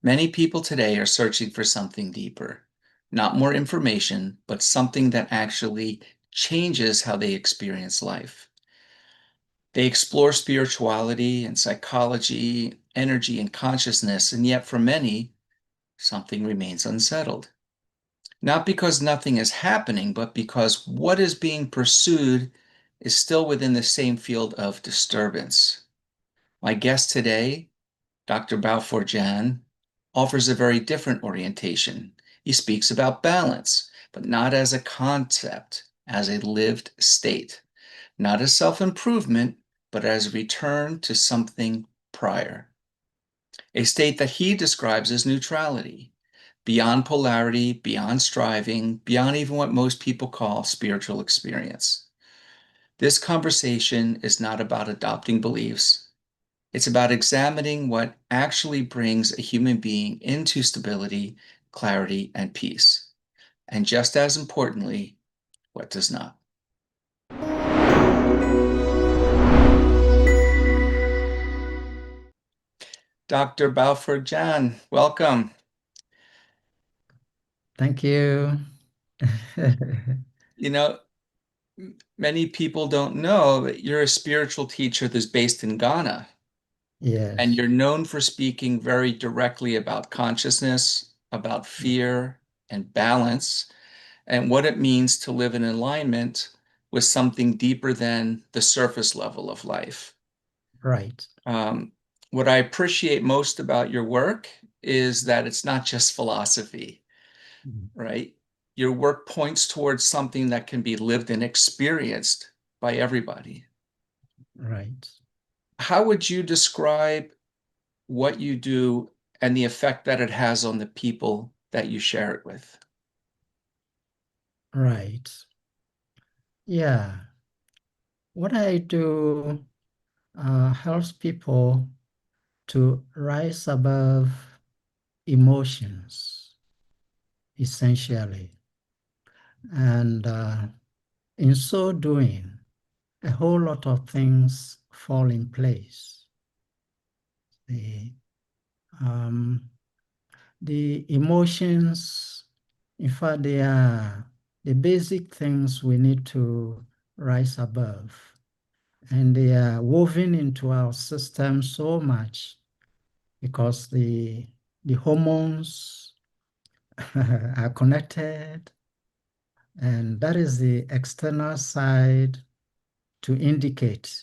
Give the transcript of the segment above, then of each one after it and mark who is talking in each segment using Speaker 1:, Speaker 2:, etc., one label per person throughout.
Speaker 1: Many people today are searching for something deeper, not more information, but something that actually changes how they experience life. They explore spirituality and psychology, energy and consciousness, and yet for many, something remains unsettled. Not because nothing is happening, but because what is being pursued is still within the same field of disturbance. My guest today, Dr. Baffour Jan, offers a very different orientation. He speaks about balance, but not as a concept, as a lived state, not as self-improvement, but as a return to something prior, a state that he describes as neutrality, beyond polarity, beyond striving, beyond even what most people call spiritual experience. This conversation is not about adopting beliefs. It's about examining what actually brings a human being into stability, clarity, and peace. And just as importantly, what does not. Dr. Baffour Jan, welcome.
Speaker 2: Thank you.
Speaker 1: You know, many people don't know that you're a spiritual teacher that's based in Ghana, and
Speaker 2: Yes.
Speaker 1: you're known for speaking very directly about consciousness, about fear and balance, and what it means to live in alignment with something deeper than the surface level of life.
Speaker 2: Right.
Speaker 1: Um, what I appreciate most about your work is that it's not just philosophy,
Speaker 2: Mm.
Speaker 1: right? Your work points towards something that can be lived and experienced by everybody.
Speaker 2: Right.
Speaker 1: How would you describe what you do and the effect that it has on the people that you share it with?
Speaker 2: Right. Yeah. What I do helps people to rise above emotions, essentially. And in so doing, a whole lot of things fall in place. The, um, the emotions, in fact, they are the basic things we need to rise above. And they are woven into our system so much because the hormones are connected, and that is the external side to indicate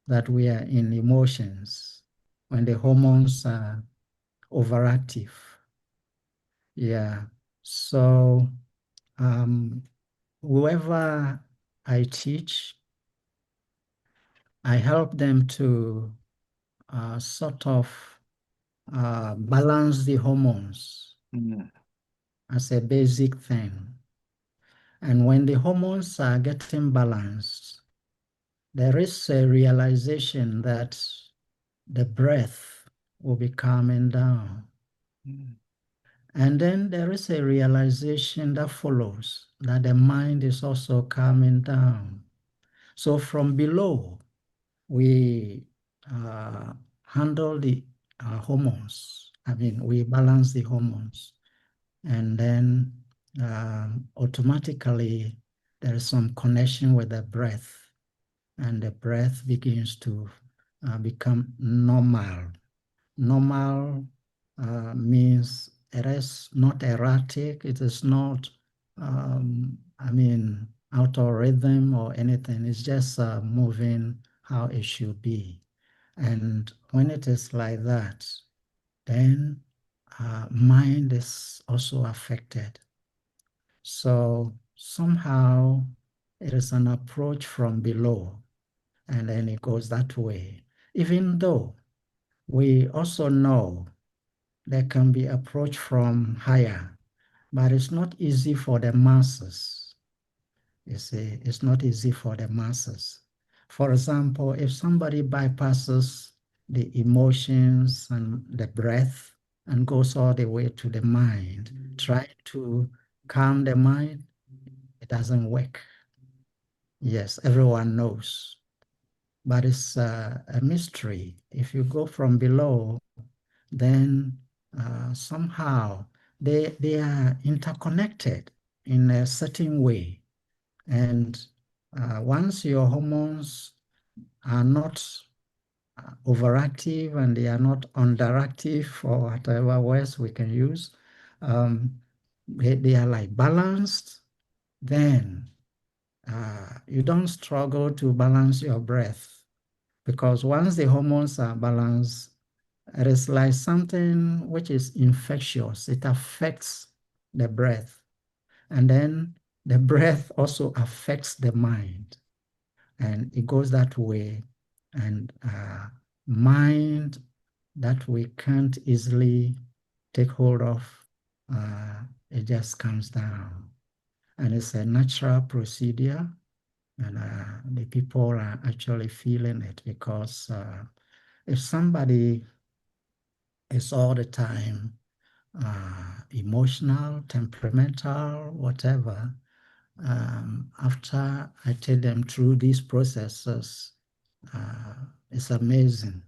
Speaker 2: that we are in emotions when the hormones are overactive. Yeah. So um, whoever I teach, I help them to sort of balance the hormones
Speaker 1: Mm,
Speaker 2: as a basic thing. And when the hormones are getting balanced, there is a realization that the breath will be calming down.
Speaker 1: mm,
Speaker 2: And then there is a realization that follows that the mind is also calming down. So from below, we uh, handle the hormones. I mean, we balance the hormones. And then automatically there is some connection with the breath, and the breath begins to become normal. Normal means it is not erratic, it is not, I mean, out of rhythm or anything. It's just moving how it should be. And when it is like that, then mind is also affected. So somehow it is an approach from below, and then it goes that way. Even though we also know there can be approach from higher, but it's not easy for the masses. You see, it's not easy for the masses. For example, if somebody bypasses the emotions and the breath and goes all the way to the mind, try to calm the mind, it doesn't work. Yes, everyone knows, but it's a mystery. If you go from below, then somehow they are interconnected in a certain way. And once your hormones are not overactive and they are not underactive, or whatever words we can use, they are like balanced, then you don't struggle to balance your breath, because once the hormones are balanced, it is like something which is infectious. It affects the breath. And then the breath also affects the mind. And it goes that way. And mind that we can't easily take hold of, it just comes down. And it's a natural procedure. And the people are actually feeling it, because if somebody is all the time emotional, temperamental, whatever, after I take them through these processes, it's amazing.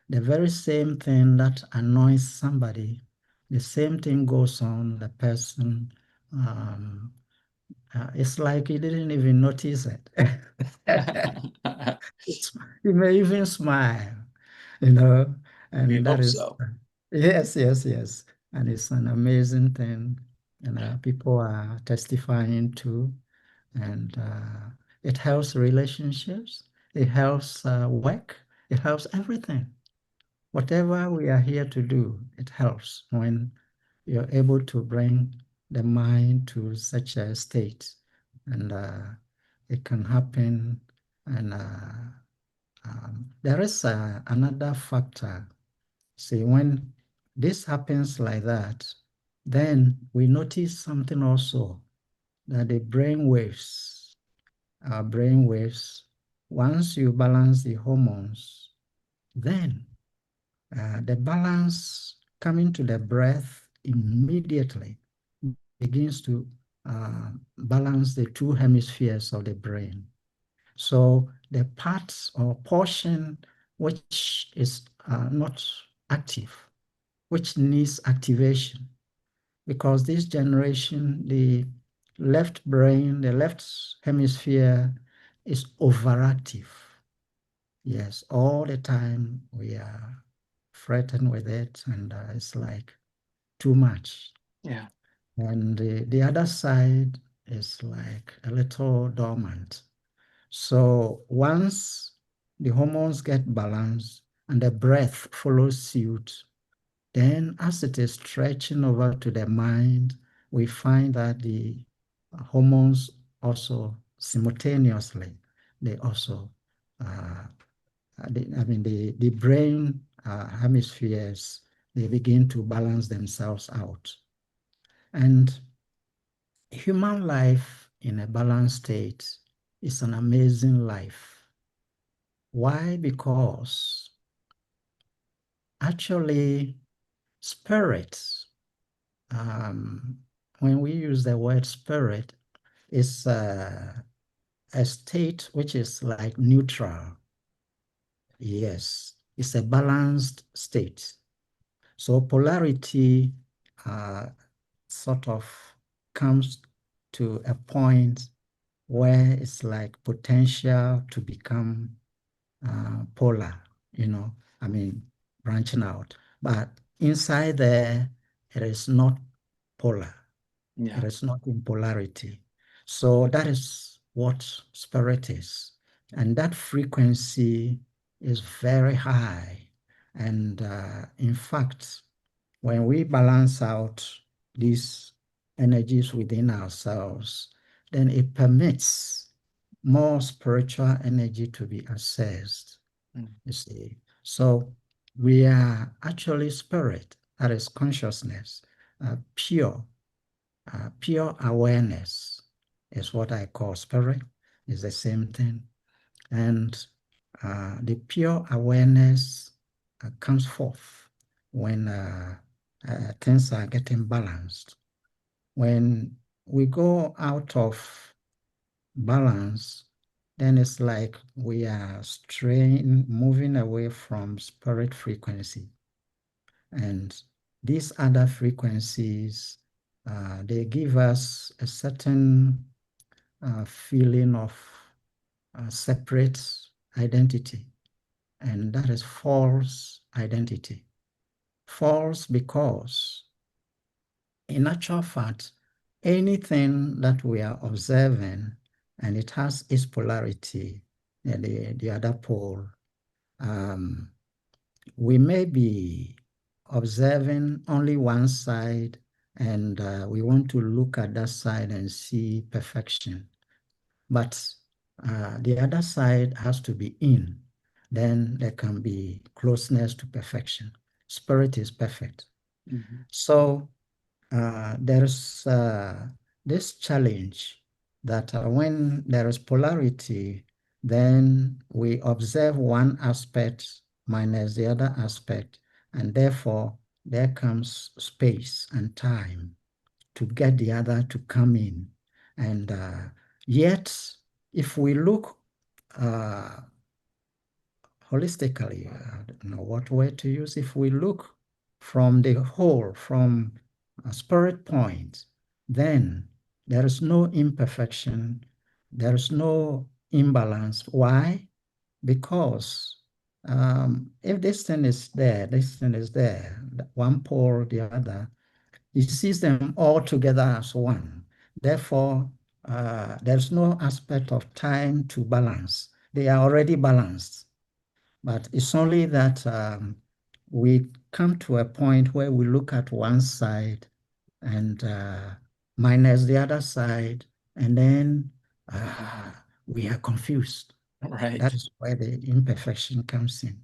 Speaker 2: The very same thing that annoys somebody, the same thing goes on the person. It's like he didn't even notice it. He may even smile, you know,
Speaker 1: We
Speaker 2: and that
Speaker 1: hope
Speaker 2: is,
Speaker 1: so.
Speaker 2: yes, yes, yes. And it's an amazing thing. And
Speaker 1: Yeah.
Speaker 2: people are testifying to, and it helps relationships, it helps work, it helps everything. Whatever we are here to do, it helps when you're able to bring the mind to such a state. And it can happen. And there is another factor. See, when this happens like that, then we notice something also, that the brain waves, our brain waves, once you balance the hormones, then the balance coming to the breath immediately begins to balance the two hemispheres of the brain. So the parts or portion which is not active, which needs activation, because this generation, the left brain, the left hemisphere is overactive. Yes, all the time we are threatened with it, and it's like too much.
Speaker 1: Yeah.
Speaker 2: And the other side is like a little dormant. So once the hormones get balanced and the breath follows suit, then as it is stretching over to the mind, we find that the hormones also simultaneously, they also, the brain hemispheres, they begin to balance themselves out. And human life in a balanced state is an amazing life. Why? Because actually, spirit, um, when we use the word spirit, is a state which is like neutral. Yes, it's a balanced state. So polarity sort of comes to a point where it's like potential to become polar, you know, I mean, branching out. But inside there, it is not polar. It
Speaker 1: Yeah.
Speaker 2: is not in polarity. So that is what spirit is. And that frequency is very high. And in fact, when we balance out these energies within ourselves, then it permits more spiritual energy to be accessed,
Speaker 1: Mm.
Speaker 2: you see. So we are actually spirit, that is consciousness, pure, pure awareness is what I call spirit, is the same thing. And the pure awareness comes forth when things are getting balanced. When we go out of balance, then it's like we are straying, moving away from spirit frequency. And these other frequencies, they give us a certain feeling of separate identity, and that is false identity. False because, in actual fact, anything that we are observing and it has its polarity, the other pole, we may be observing only one side and we want to look at that side and see perfection. But the other side has to be in. Then there can be closeness to perfection. Spirit is perfect.
Speaker 1: Mhm.
Speaker 2: So there's this challenge that when there is polarity, then we observe one aspect minus the other aspect, and therefore there comes space and time to get the other to come in. And yet, if we look holistically, I don't know what word to use, if we look from the whole, from a spirit point, then there is no imperfection, there is no imbalance. Why? Because if this thing is there, this thing is there, one pole, the other, he sees them all together as one. Therefore, there's no aspect of time to balance. They are already balanced. But it's only that we come to a point where we look at one side and minus the other side, and then we are confused.
Speaker 1: Right.
Speaker 2: That is where the imperfection comes in.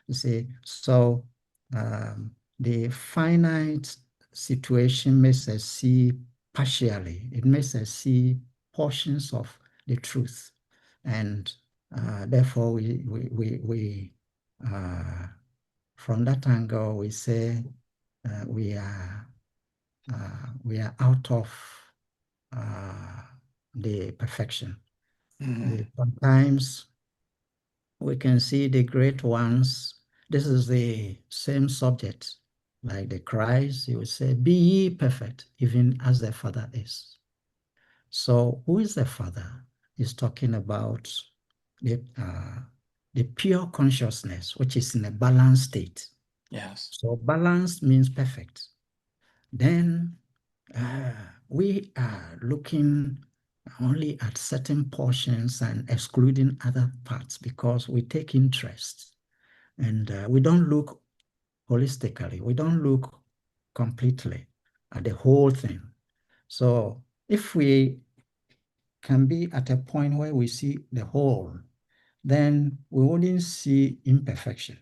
Speaker 2: You see, so the finite situation makes us see partially. It makes us see portions of the truth, and therefore we from that angle we say uh, we are we are out of the perfection.
Speaker 1: Mhm.
Speaker 2: Sometimes we can see the great ones. This is the same subject, like the Christ. He would say, "Be ye perfect, even as the Father is." So, who is the Father? He's talking about the pure consciousness, which is in a balanced state.
Speaker 1: Yes.
Speaker 2: So, balance means perfect. Then uh, we are looking only at certain portions and excluding other parts because we take interest and we don't look holistically, we don't look completely at the whole thing. So if we can be at a point where we see the whole, then we wouldn't see imperfection,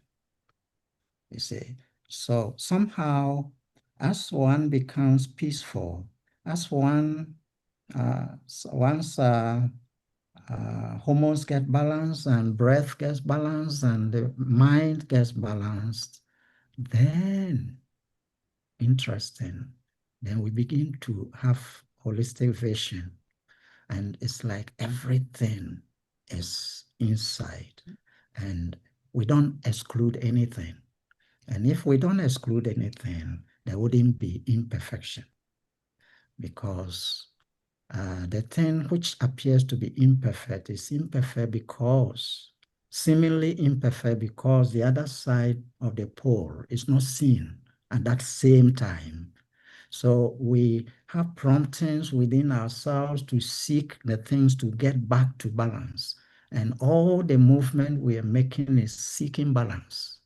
Speaker 2: you see. So somehow, as one becomes peaceful, as once hormones get balanced and breath gets balanced and the mind gets balanced, then interesting. Then we begin to have holistic vision, and it's like everything is inside, and we don't exclude anything. And if we don't exclude anything, there wouldn't be imperfection because the thing which appears to be imperfect is imperfect because, seemingly imperfect because the other side of the pole is not seen at that same time. So we have promptings within ourselves to seek the things to get back to balance. And all the movement we are making is seeking balance.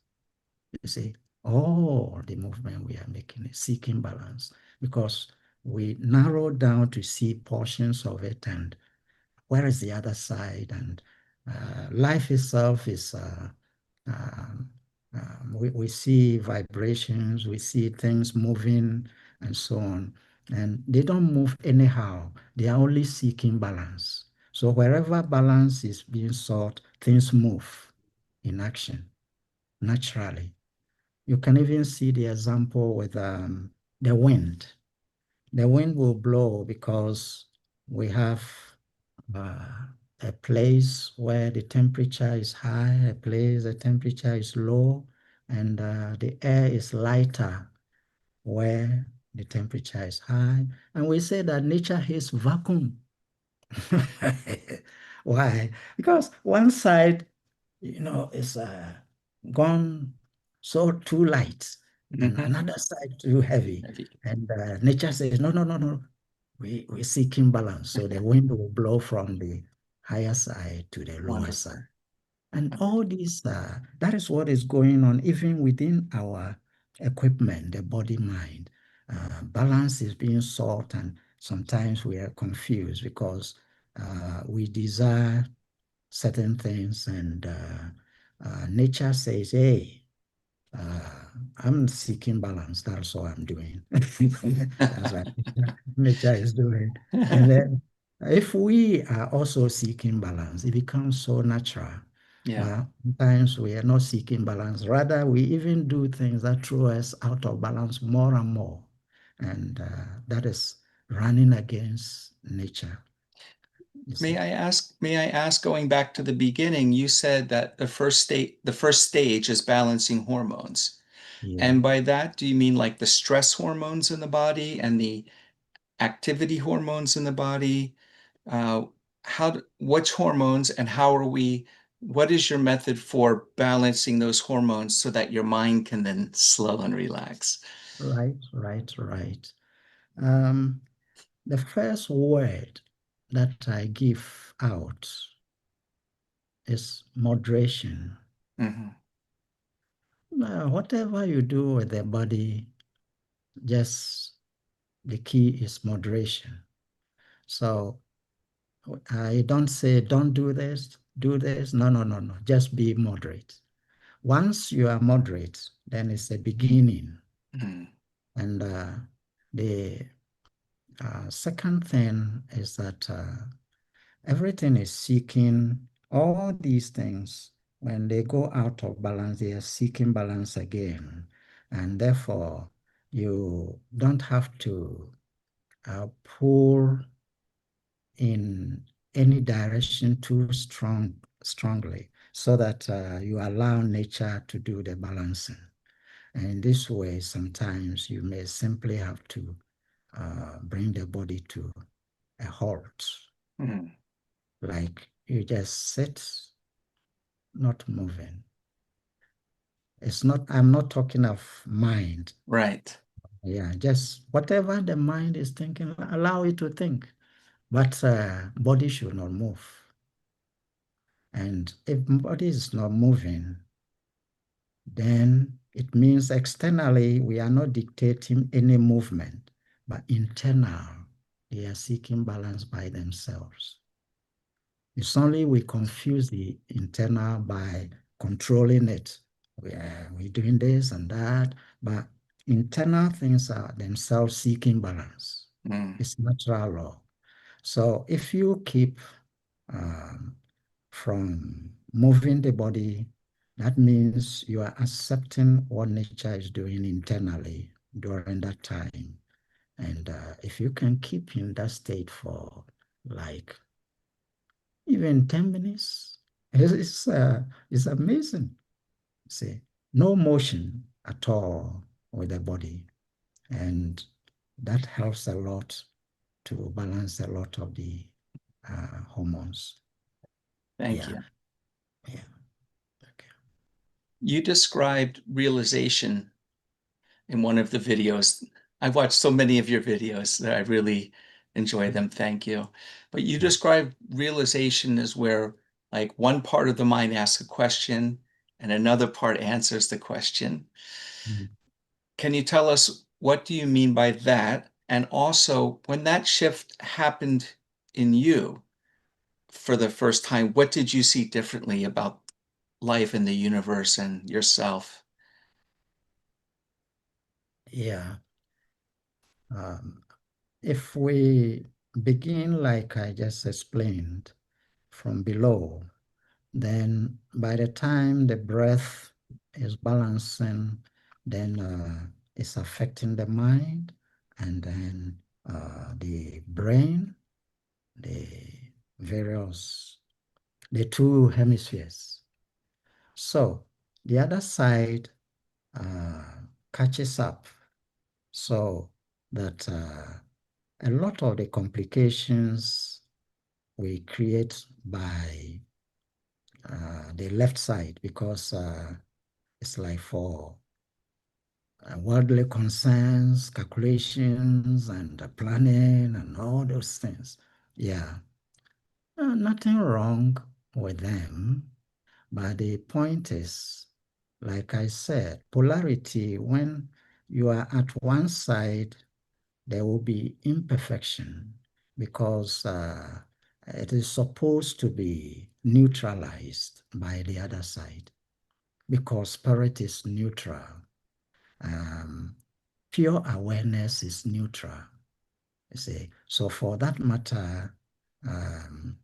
Speaker 2: You see, all the movement we are making is seeking balance because we narrow down to see portions of it and where is the other side. And life itself is, um, we see vibrations, we see things moving and so on. And they don't move anyhow, they are only seeking balance. So wherever balance is being sought, things move in action naturally. You can even see the example with the wind. The wind will blow because we have uh, a place where the temperature is high, a place the temperature is low, and the air is lighter. where the temperature is high. And we say that nature hates vacuum. Why? Because one side, is gone so too light, and
Speaker 1: Mm-hmm.
Speaker 2: another side too heavy.
Speaker 1: Heavy.
Speaker 2: And nature says, no, no, no, no. We're seeking balance. So the wind will blow from the higher side to the lower side.
Speaker 1: Wonderful.
Speaker 2: And all these, that is what is going on even within our equipment, the body mind. Balance is being sought, and sometimes we are confused because we desire certain things, and nature says, hey, uh, I'm seeking balance. That's all I'm doing. That's what nature is doing. And then if we are also seeking balance, it becomes so natural.
Speaker 1: Yeah.
Speaker 2: But sometimes we are not seeking balance. Rather, we even do things that throw us out of balance more and more. And that is running against nature, you see.
Speaker 1: May I ask, going back to the beginning, you said that the first stage is balancing hormones.
Speaker 2: Yeah.
Speaker 1: And by that, do you mean like the stress hormones in the body and the activity hormones in the body? Uh, which hormones and how are we, what is your method for balancing those hormones so that your mind can then slow and relax?
Speaker 2: Right, right, right. Um, the first word that I give out is moderation.
Speaker 1: Hmm.
Speaker 2: Whatever you do with the body, just the key is moderation. So I don't say, don't do this, do this. No, no, no, no. Just be moderate. Once you are moderate, then it's a beginning.
Speaker 1: Mm.
Speaker 2: And the second thing is that everything is seeking all these things. When they go out of balance, they are seeking balance again. And therefore, you don't have to pull in any direction too strongly so that you allow nature to do the balancing. And in this way, sometimes you may simply have to bring the body to a halt.
Speaker 1: Mm.
Speaker 2: Like you just sit, not moving. I'm not talking of mind.
Speaker 1: Right.
Speaker 2: Yeah, just whatever the mind is thinking, allow it to think. But body should not move. And if body is not moving, then it means externally we are not dictating any movement, but internal, they are seeking balance by themselves. It's only we confuse the internal by controlling it. We're doing this and that, but internal things are themselves seeking balance.
Speaker 1: Mm.
Speaker 2: It's natural law. So if you keep um, from moving the body, that means you are accepting what nature is doing internally during that time. And if you can keep in that state for like even 10 minutes, it's amazing. See, no motion at all with the body. And that helps a lot to balance a lot of the hormones.
Speaker 1: Thank
Speaker 2: Yeah,
Speaker 1: you.
Speaker 2: yeah. Okay.
Speaker 1: You described realization in one of the videos. I've watched so many of your videos that I really enjoy them. Thank you. But you described realization as where like one part of the mind asks a question and another part answers the question.
Speaker 2: Mhm.
Speaker 1: Can you tell us what do you mean by that? And also, when that shift happened in you for the first time, what did you see differently about life in the universe and yourself?
Speaker 2: Yeah. Um, if we begin, like I just explained, from below, then by the time the breath is balancing, then it's affecting the mind and then the brain, the various, the two hemispheres. So the other side uh, catches up. So that a lot of the complications we create by the left side, because it's like for worldly concerns, calculations, and planning, and all those things. Yeah, nothing wrong with them. But the point is, like I said, polarity, when you are at one side, there will be imperfection because it is supposed to be neutralized by the other side because spirit is neutral. Um, Pure awareness is neutral. You see, so for that matter, um,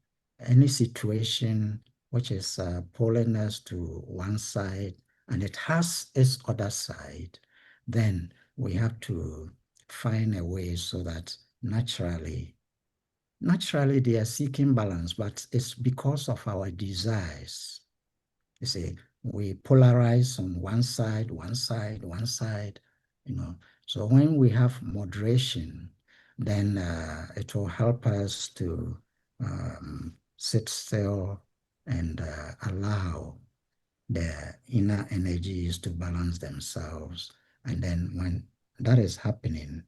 Speaker 2: any situation which is pulling us to one side and it has its other side, then we have to find a way so that naturally they are seeking balance, but it's because of our desires. You see, we polarize on one side, one side, one side, you know. So when we have moderation, then it will help us to sit still and allow the inner energies to balance themselves. And then when that is happening,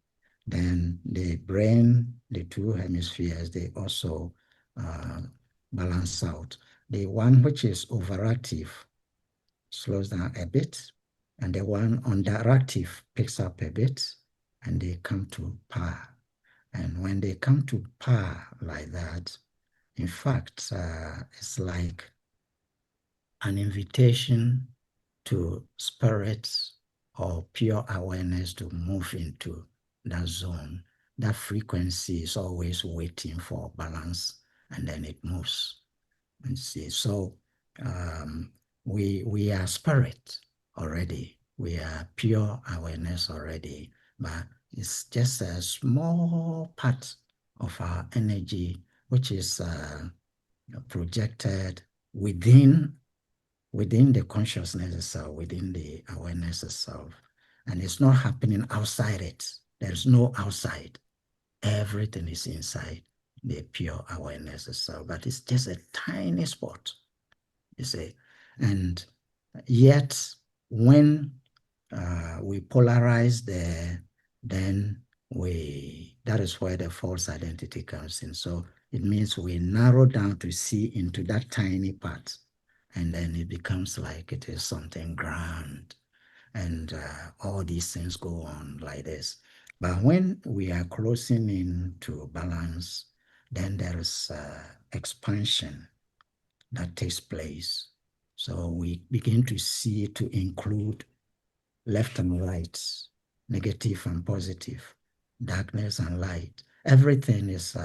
Speaker 2: then the brain, the two hemispheres, they also uh, balance out. The one which is overactive slows down a bit, and the one underactive picks up a bit, and they come to par. And when they come to par like that, in fact, it's like an invitation to spirits or pure awareness to move into that zone. That frequency is always waiting for balance, and then it moves. And see, so we are spirit already. We are pure awareness already, but it's just a small part of our energy which is projected within the consciousness itself, within the awareness itself. And it's not happening outside it. There's no outside. Everything is inside the pure awareness itself. But it's just a tiny spot, you see. And yet, when we polarize there, then that is where the false identity comes in. So it means we narrow down to see into that tiny part, and then it becomes like it is something grand, and all these things go on like this. But when we are closing in to balance, then there is expansion that takes place. So we begin to see to include left and right, negative and positive, darkness and light. Everything is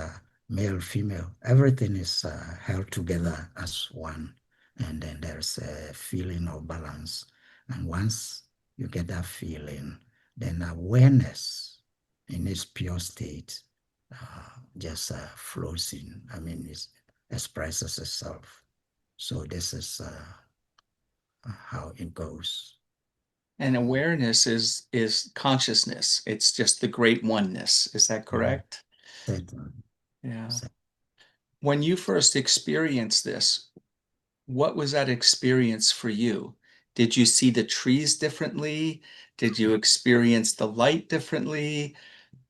Speaker 2: male, female. Everything is held together as one. And then there's a feeling of balance. And once you get that feeling, then awareness in its pure state just flows in. I mean, it expresses itself. So this is how it goes.
Speaker 1: And awareness is consciousness. It's just the great oneness. Is that
Speaker 2: Yeah,
Speaker 1: correct?
Speaker 2: certainly.
Speaker 1: Yeah. When you first experienced this, what was that experience for you? Did you see the trees differently? Did you experience the light differently?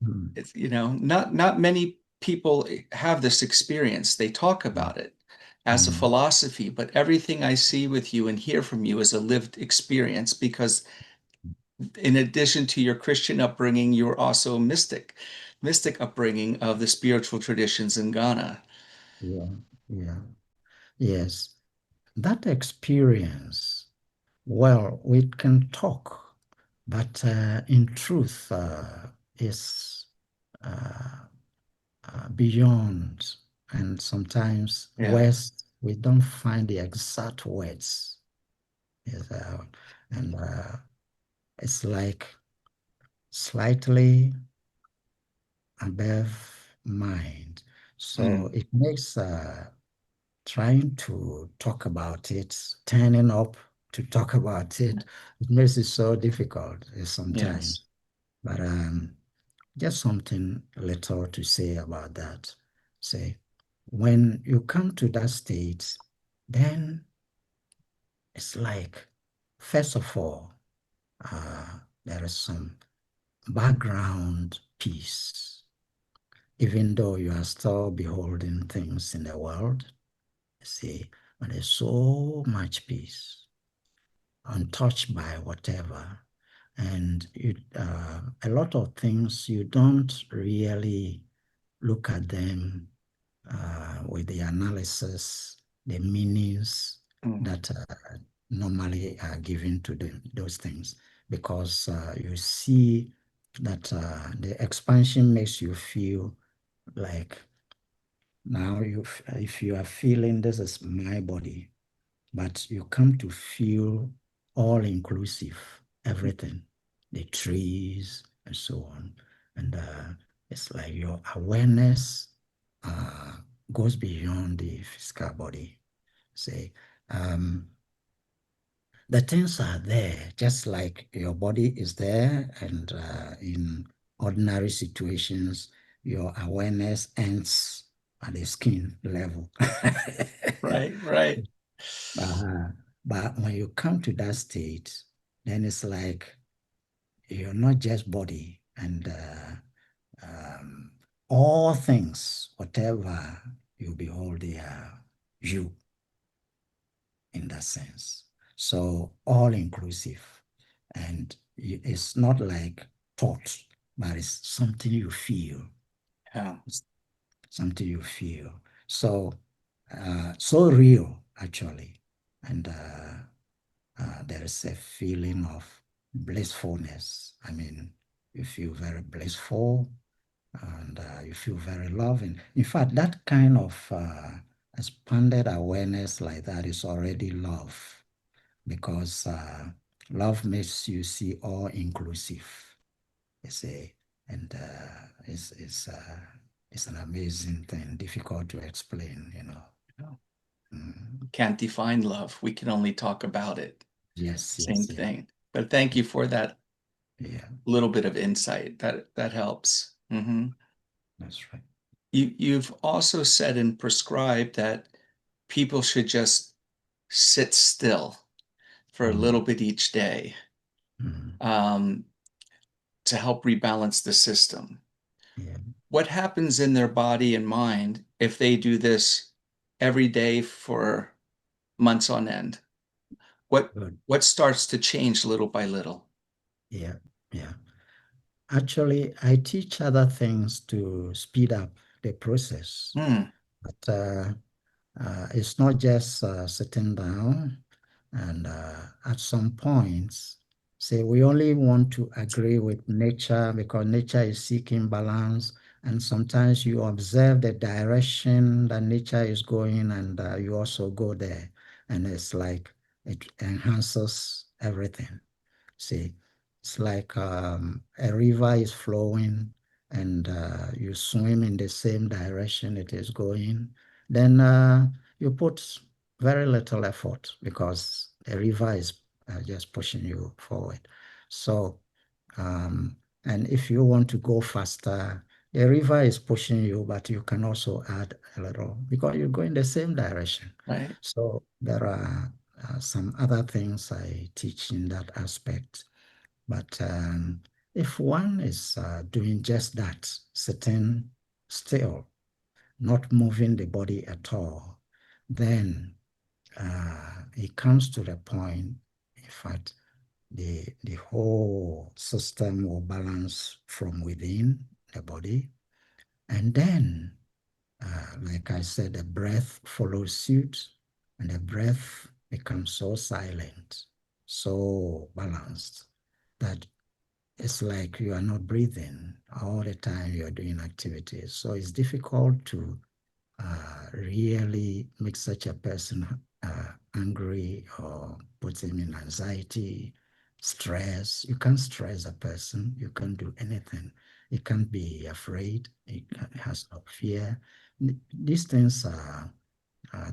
Speaker 2: Mm,
Speaker 1: Not many people have this experience. They talk
Speaker 2: mm,
Speaker 1: about it as a
Speaker 2: mm.
Speaker 1: philosophy, but everything I see with you and hear from you is a lived experience because in addition to your Christian upbringing, you were also a mystic upbringing of the spiritual traditions in Ghana.
Speaker 2: Yeah, yeah, yes. That experience, well, we can talk, but in truth, is uh, beyond. And sometimes
Speaker 1: Yeah.
Speaker 2: words, we don't find the exact words. Yes, and it's like slightly above mind. So
Speaker 1: Mm.
Speaker 2: it makes trying to talk about it, turning up to talk about it, it makes it so difficult
Speaker 1: Yes.
Speaker 2: sometimes. But just something little to say about that. Say, when you come to that state, then it's like, first of all, there is some background peace, even though you are still beholding things in the world. See, but there's so much peace, untouched by whatever. And a lot of things you don't really look at them with the analysis, the meanings that normally are given to them, those things, because you see that the expansion makes you feel like now if you are feeling this is my body, but you come to feel all inclusive, everything, the trees and so on. And it's like your awareness uh, goes beyond the physical body. Say, the things are there, just like your body is there, and in ordinary situations, your awareness ends at the skin level.
Speaker 1: Right, right.
Speaker 2: Uh, but when you come to that state, then it's like you're not just body, and um, all things, whatever you behold, they are you in that sense. So all inclusive. And it's not like thought, but it's something you feel.
Speaker 1: Yeah.
Speaker 2: It's something you feel. So, so real, actually. And there is a feeling of blissfulness. I mean, you feel very blissful, and you feel very loving. In fact, that kind of expanded awareness like that is already love, because love makes you see all inclusive. You see, and it's an amazing thing, difficult to explain, you know.
Speaker 1: Yeah.
Speaker 2: Mm.
Speaker 1: Can't define love. We can only talk about it.
Speaker 2: Yes,
Speaker 1: Same
Speaker 2: yes, yeah,
Speaker 1: thing. But thank you for that
Speaker 2: yeah,
Speaker 1: little bit of insight. That helps.
Speaker 2: that's right.
Speaker 1: You've also said and prescribed that people should just sit still for a little
Speaker 2: Mm,
Speaker 1: bit each day,
Speaker 2: mm,
Speaker 1: um, to help rebalance the system.
Speaker 2: yeah,
Speaker 1: What happens in their body and mind if they do this every day for months on end? What
Speaker 2: good.
Speaker 1: what starts to change little by little?
Speaker 2: Yeah, yeah. Actually, I teach other things to speed up the process,
Speaker 1: Hmm,
Speaker 2: but it's not just sitting down. And at some points, say we only want to agree with nature because nature is seeking balance. And sometimes you observe the direction that nature is going, and you also go there. And it's like it enhances everything. See, it's like a river is flowing, and you swim in the same direction it is going. Then you put very little effort because the river is just pushing you forward. So, um, and if you want to go faster, the river is pushing you, but you can also add a little because you go in the same direction.
Speaker 1: right,
Speaker 2: So there are some other things I teach in that aspect. But if one is doing just that, sitting still, not moving the body at all, then it comes to the point, in fact, the whole system will balance from within the body. And then, like I said, the breath follows suit, and the breath becomes so silent, so balanced, that it's like you are not breathing all the time you're doing activities. So it's difficult to really make such a person angry or put him in anxiety, stress. You can't stress a person. You can't do anything. He can't be afraid. Has no fear. These things are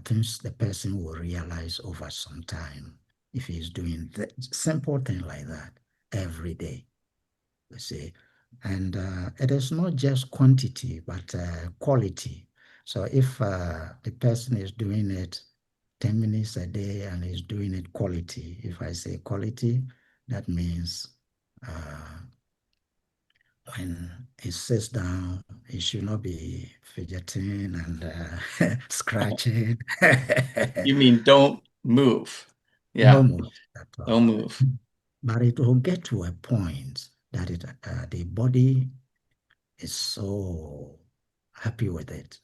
Speaker 2: things the person will realize over some time if he's doing the simple thing like that every day. you see. And it is not just quantity, but quality. So if the person is doing it 10 minutes a day and is doing it quality, if I say quality, that means when he sits down, he should not be fidgeting and scratching.
Speaker 1: You mean don't move.
Speaker 2: No
Speaker 1: Yeah,
Speaker 2: more at
Speaker 1: don't
Speaker 2: all.
Speaker 1: move.
Speaker 2: But it will get to a point that the body is so happy with it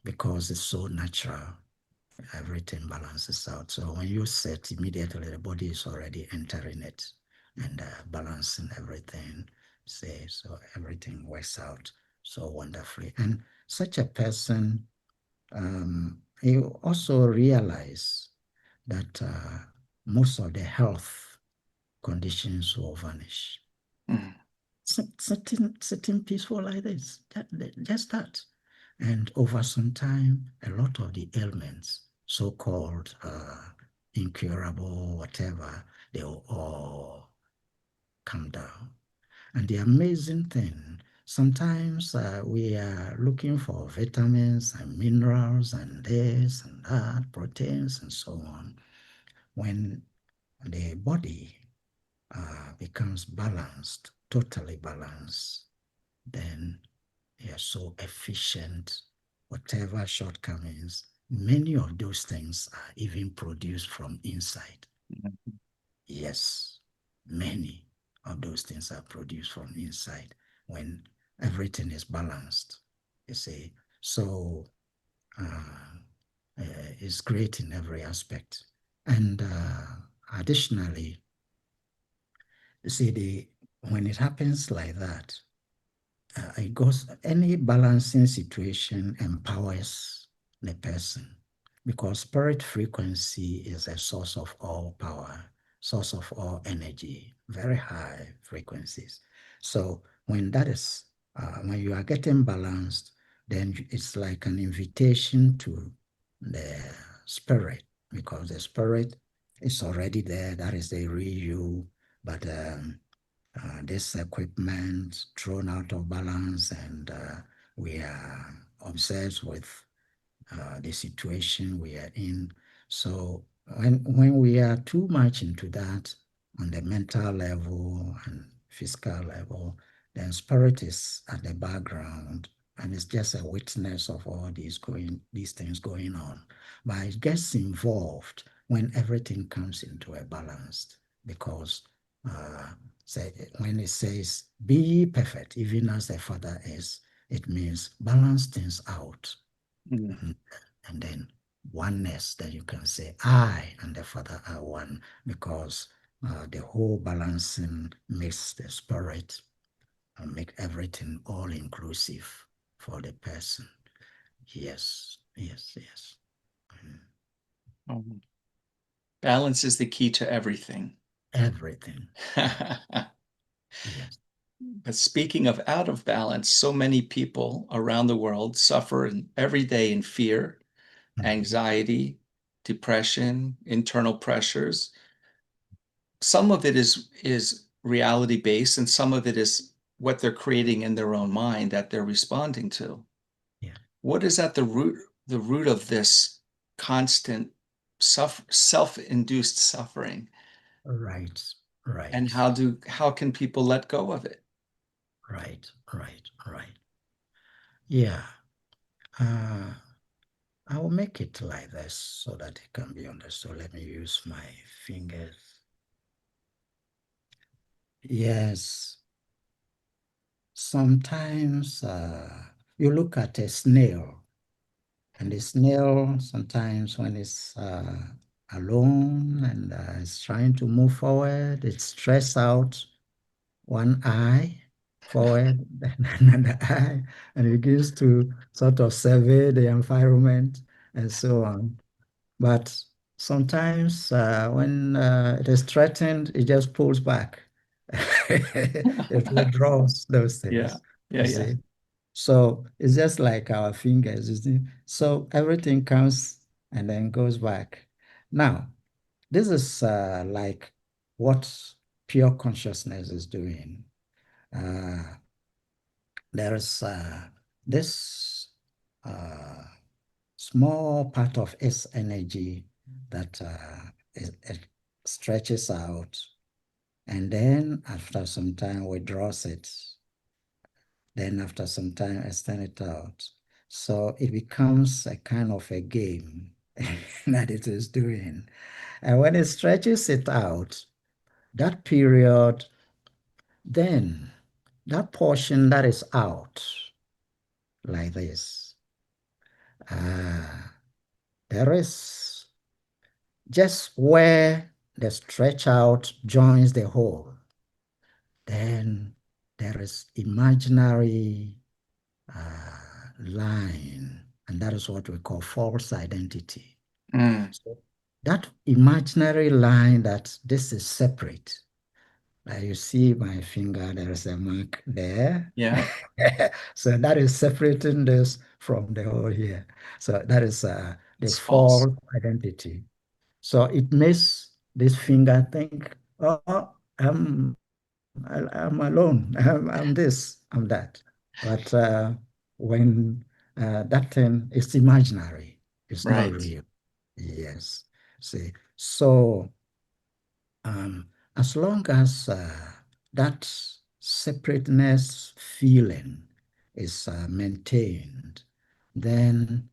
Speaker 2: because it's so natural. Everything balances out. So when you set immediately, the body is already entering it and balancing everything. Say so everything works out so wonderfully. And such a person, you also realize that most of the health conditions will vanish.
Speaker 1: Mm.
Speaker 2: Sitting peaceful like this, just that. And over some time, a lot of the ailments, so-called incurable, whatever, they will all come down. And the amazing thing, sometimes we are looking for vitamins and minerals and this and that, proteins and so on. When the body becomes balanced, totally balanced, then they are so efficient. Whatever shortcomings, many of those things are even produced from inside. Yes, many of those things are produced from inside when everything is balanced. You see, so uh, it's great in every aspect. And additionally, you see, when it happens like that, it goes, any balancing situation empowers the person because spirit frequency is a source of all power, source of all energy, very high frequencies. So when that is, when you are getting balanced, then it's like an invitation to the spirit because the spirit is already there. That is the real you, but this equipment thrown out of balance, and we are obsessed with the situation we are in. So when we are too much into that on the mental level and physical level, then spirit is at the background and it's just a witness of all these things going on. But it gets involved when everything comes into a balance because uh, say, when it says be ye perfect, even as the Father is, it means balance things out.
Speaker 1: Mm.
Speaker 2: And then oneness, that you can say I and the Father are one because the whole balancing makes the spirit and make everything all inclusive for the person. Yes, yes, yes.
Speaker 1: Um, Balance is the key to everything.
Speaker 2: Everything. Yes.
Speaker 1: But speaking of out of balance, so many people around the world suffer every day in fear,
Speaker 2: Mhm.
Speaker 1: anxiety, depression, internal pressures. Some of it is reality based, and some of it is what they're creating in their own mind that they're responding to.
Speaker 2: Yeah.
Speaker 1: What is at the root of this constant self-induced suffering?
Speaker 2: Right,
Speaker 1: And
Speaker 2: right,
Speaker 1: how can people let go of it?
Speaker 2: right, right, right. Yeah. Uh, I will make it like this so that it can be understood. Let me use my fingers. Yes. Sometimes you look at a snail, and the snail sometimes when it's alone and it's trying to move forward, it's stressed out one eye forward, then another eye, and it begins to sort of survey the environment and so on. But sometimes when it is threatened, it just pulls back. It withdraws those
Speaker 1: Yeah,
Speaker 2: things,
Speaker 1: yeah,
Speaker 2: you
Speaker 1: yeah.
Speaker 2: see. So it's just like our fingers, you see. So everything comes and then goes back. Now, this is like what pure consciousness is doing. There is this small part of its energy that it stretches out, and then after some time withdraws it. Then after some time extend it out. So it becomes a kind of a game that it is doing. And when it stretches it out, that period, then that portion that is out like this, there is just where the stretch out joins the whole, then there is imaginary line, and that is what we call false identity.
Speaker 1: Mm.
Speaker 2: So that imaginary line that this is separate. Like you see my finger, there is a mark there.
Speaker 1: Yeah.
Speaker 2: So that is separating this from the whole here. So that is the
Speaker 1: It's false.
Speaker 2: false identity. So it makes this finger think, oh, I'm alone. I'm this, I'm that. But when that thing is imaginary, it's not
Speaker 1: Right.
Speaker 2: real. Yes. See, so as long as that separateness feeling is maintained, then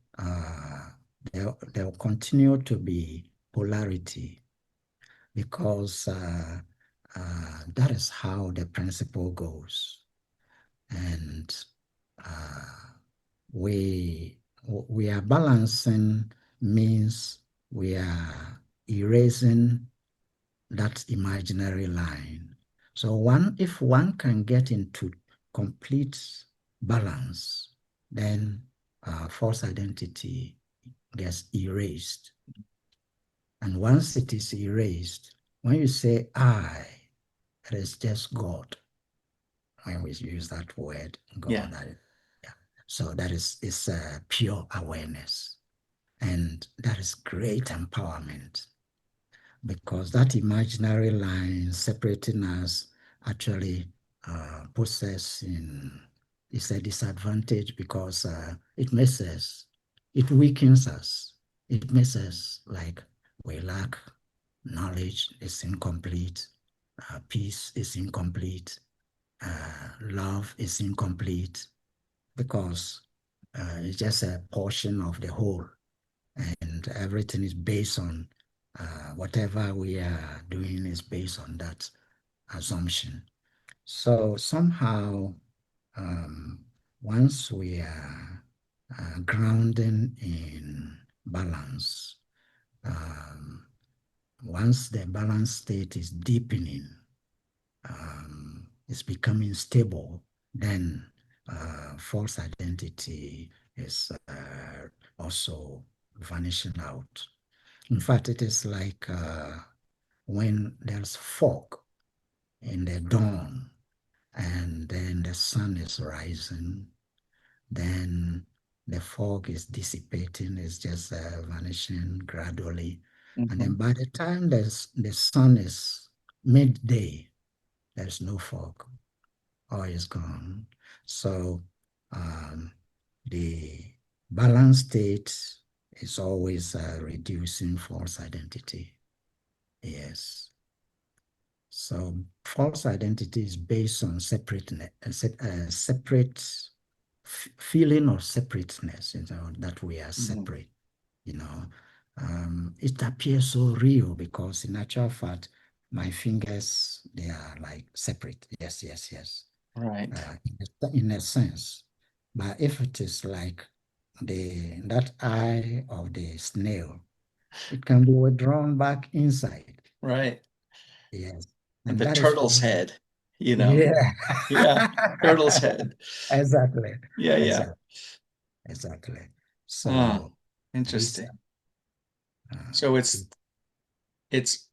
Speaker 2: there will continue to be polarity because that is how the principle goes. And uh, we are balancing means we are erasing that imaginary line. So if one can get into complete balance, then false identity gets erased. And once it is erased, when you say I, it is just God. When we use that word,
Speaker 1: Yeah.
Speaker 2: God, yeah. So that is pure awareness. And that is great empowerment because that imaginary line separating us actually puts us in, it's a disadvantage because it weakens us. It makes us like we lack knowledge, is incomplete, peace is incomplete, love is incomplete because it's just a portion of the whole and everything is based on whatever we are doing is based on that assumption. So somehow, um, once we are grounding in balance, um, once the balance state is deepening, it's becoming stable, then false identity is also vanishing out. In fact, it is like when there's fog in the dawn and then the sun is rising, then the fog is dissipating, it's just vanishing gradually. And then
Speaker 1: Mm-hmm.
Speaker 2: by the time the sun is midday, there's no fog, all is gone. So the balance state is always reducing false identity. Yes. So false identity is based on separate feeling of separateness, that we are
Speaker 1: Mm-hmm.
Speaker 2: separate, you know. It appears so real because in actual fact, my fingers, they are like separate. Yes, yes, yes.
Speaker 1: Right.
Speaker 2: In a sense. But if it is like that eye of the snail, it can be withdrawn back inside.
Speaker 1: Right.
Speaker 2: Yes.
Speaker 1: And
Speaker 2: And
Speaker 1: the
Speaker 2: that is
Speaker 1: turtle's head,
Speaker 2: yeah.
Speaker 1: Yeah. Turtle's head.
Speaker 2: Exactly.
Speaker 1: Yeah. Yeah.
Speaker 2: Exactly. Exactly.
Speaker 1: Oh,
Speaker 2: So this
Speaker 1: interesting.
Speaker 2: uh,
Speaker 1: So it's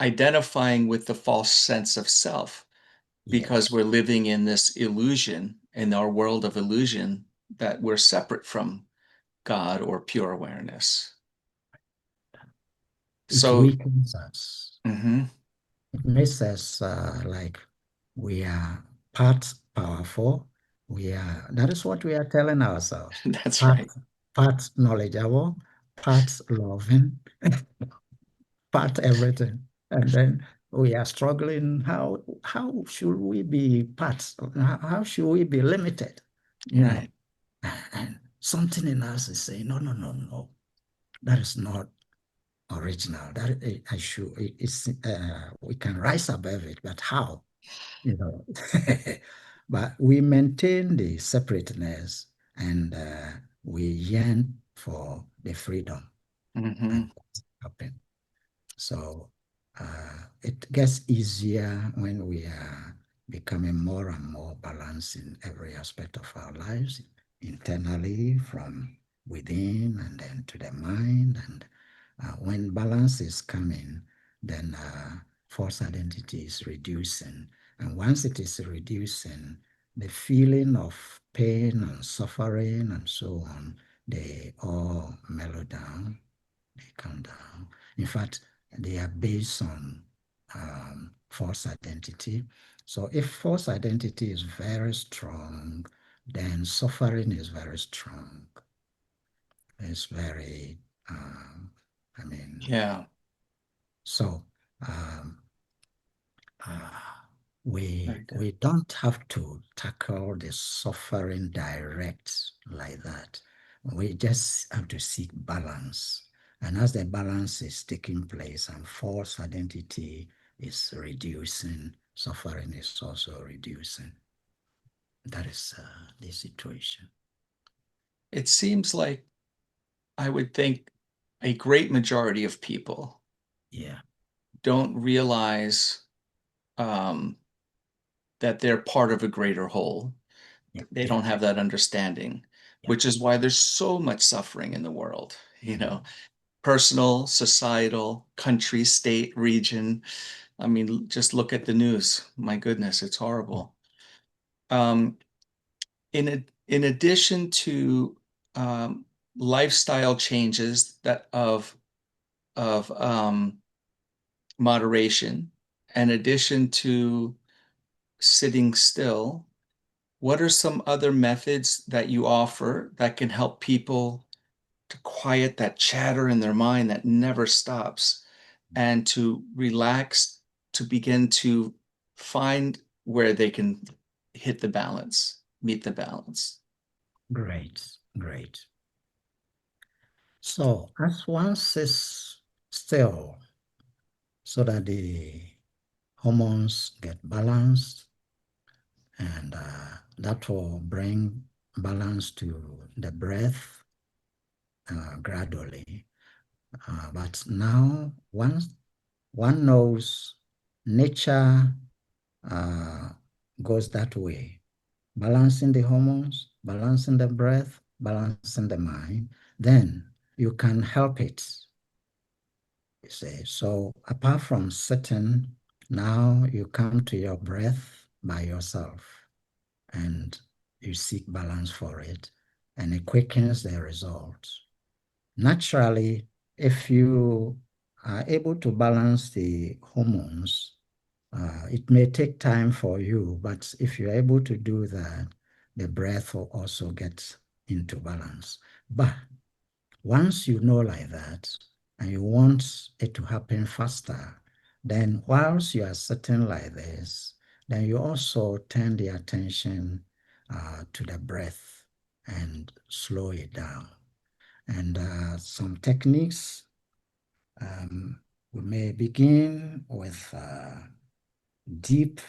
Speaker 1: identifying with the false sense of self because
Speaker 2: yes,
Speaker 1: we're living in this illusion, in our world of illusion, that we're separate from God or pure awareness.
Speaker 2: it
Speaker 1: So,
Speaker 2: weakens us. It makes us like We are part powerful. That is what we are telling ourselves.
Speaker 1: That's
Speaker 2: Part,
Speaker 1: right.
Speaker 2: part knowledgeable, part loving, part everything. And then we are struggling. How should we be parts? How should we be limited? You know,
Speaker 1: Right.
Speaker 2: and something in us is saying, no, no, no, no. That is not original. That I should. It's we can rise above it, but how? You know, but we maintain the separateness and we yearn for the freedom and
Speaker 1: Hmm.
Speaker 2: what's happening. So it gets easier when we are becoming more and more balanced in every aspect of our lives, internally, from within, and then to the mind. And when balance is coming, then false identity is reducing. And once it is reducing, the feeling of pain and suffering and so on, they all mellow down, they come down. In fact, they are based on false identity. So if false identity is very strong, then suffering is very strong. It's very, I mean,
Speaker 1: Yeah.
Speaker 2: so um, uh, we
Speaker 1: Very good.
Speaker 2: we don't have to tackle the suffering direct like that. We just have to seek balance. And as the balance is taking place and false identity is reducing, suffering is also reducing. That is the situation.
Speaker 1: It seems like I would think a great majority of people
Speaker 2: Yeah,
Speaker 1: don't realize um, that they're part of a greater whole.
Speaker 2: yeah,
Speaker 1: They
Speaker 2: yeah,
Speaker 1: don't have that understanding,
Speaker 2: yeah,
Speaker 1: which is why there's so much suffering in the world, personal, societal, country, state, region. I mean, just look at the news. My goodness, it's horrible. Um, in addition to um, lifestyle changes that of moderation, in addition to sitting still, what are some other methods that you offer that can help people to quiet that chatter in their mind that never stops and to relax, to begin to find where they can hit the balance, meet the balance?
Speaker 2: great, great. So as one sits still so that the hormones get balanced, and that will bring balance to the breath gradually. But now, once one knows nature uh, goes that way, balancing the hormones, balancing the breath, balancing the mind, then you can help it. You see, so apart from sitting, now you come to your breath by yourself and you seek balance for it, and it quickens the results. Naturally, if you are able to balance the hormones, it may take time for you, but if you're able to do that, the breath will also get into balance. But once you know like that, and you want it to happen faster, then whilst you are sitting like this, then you also turn the attention to the breath and slow it down. And some techniques, we may begin with deep,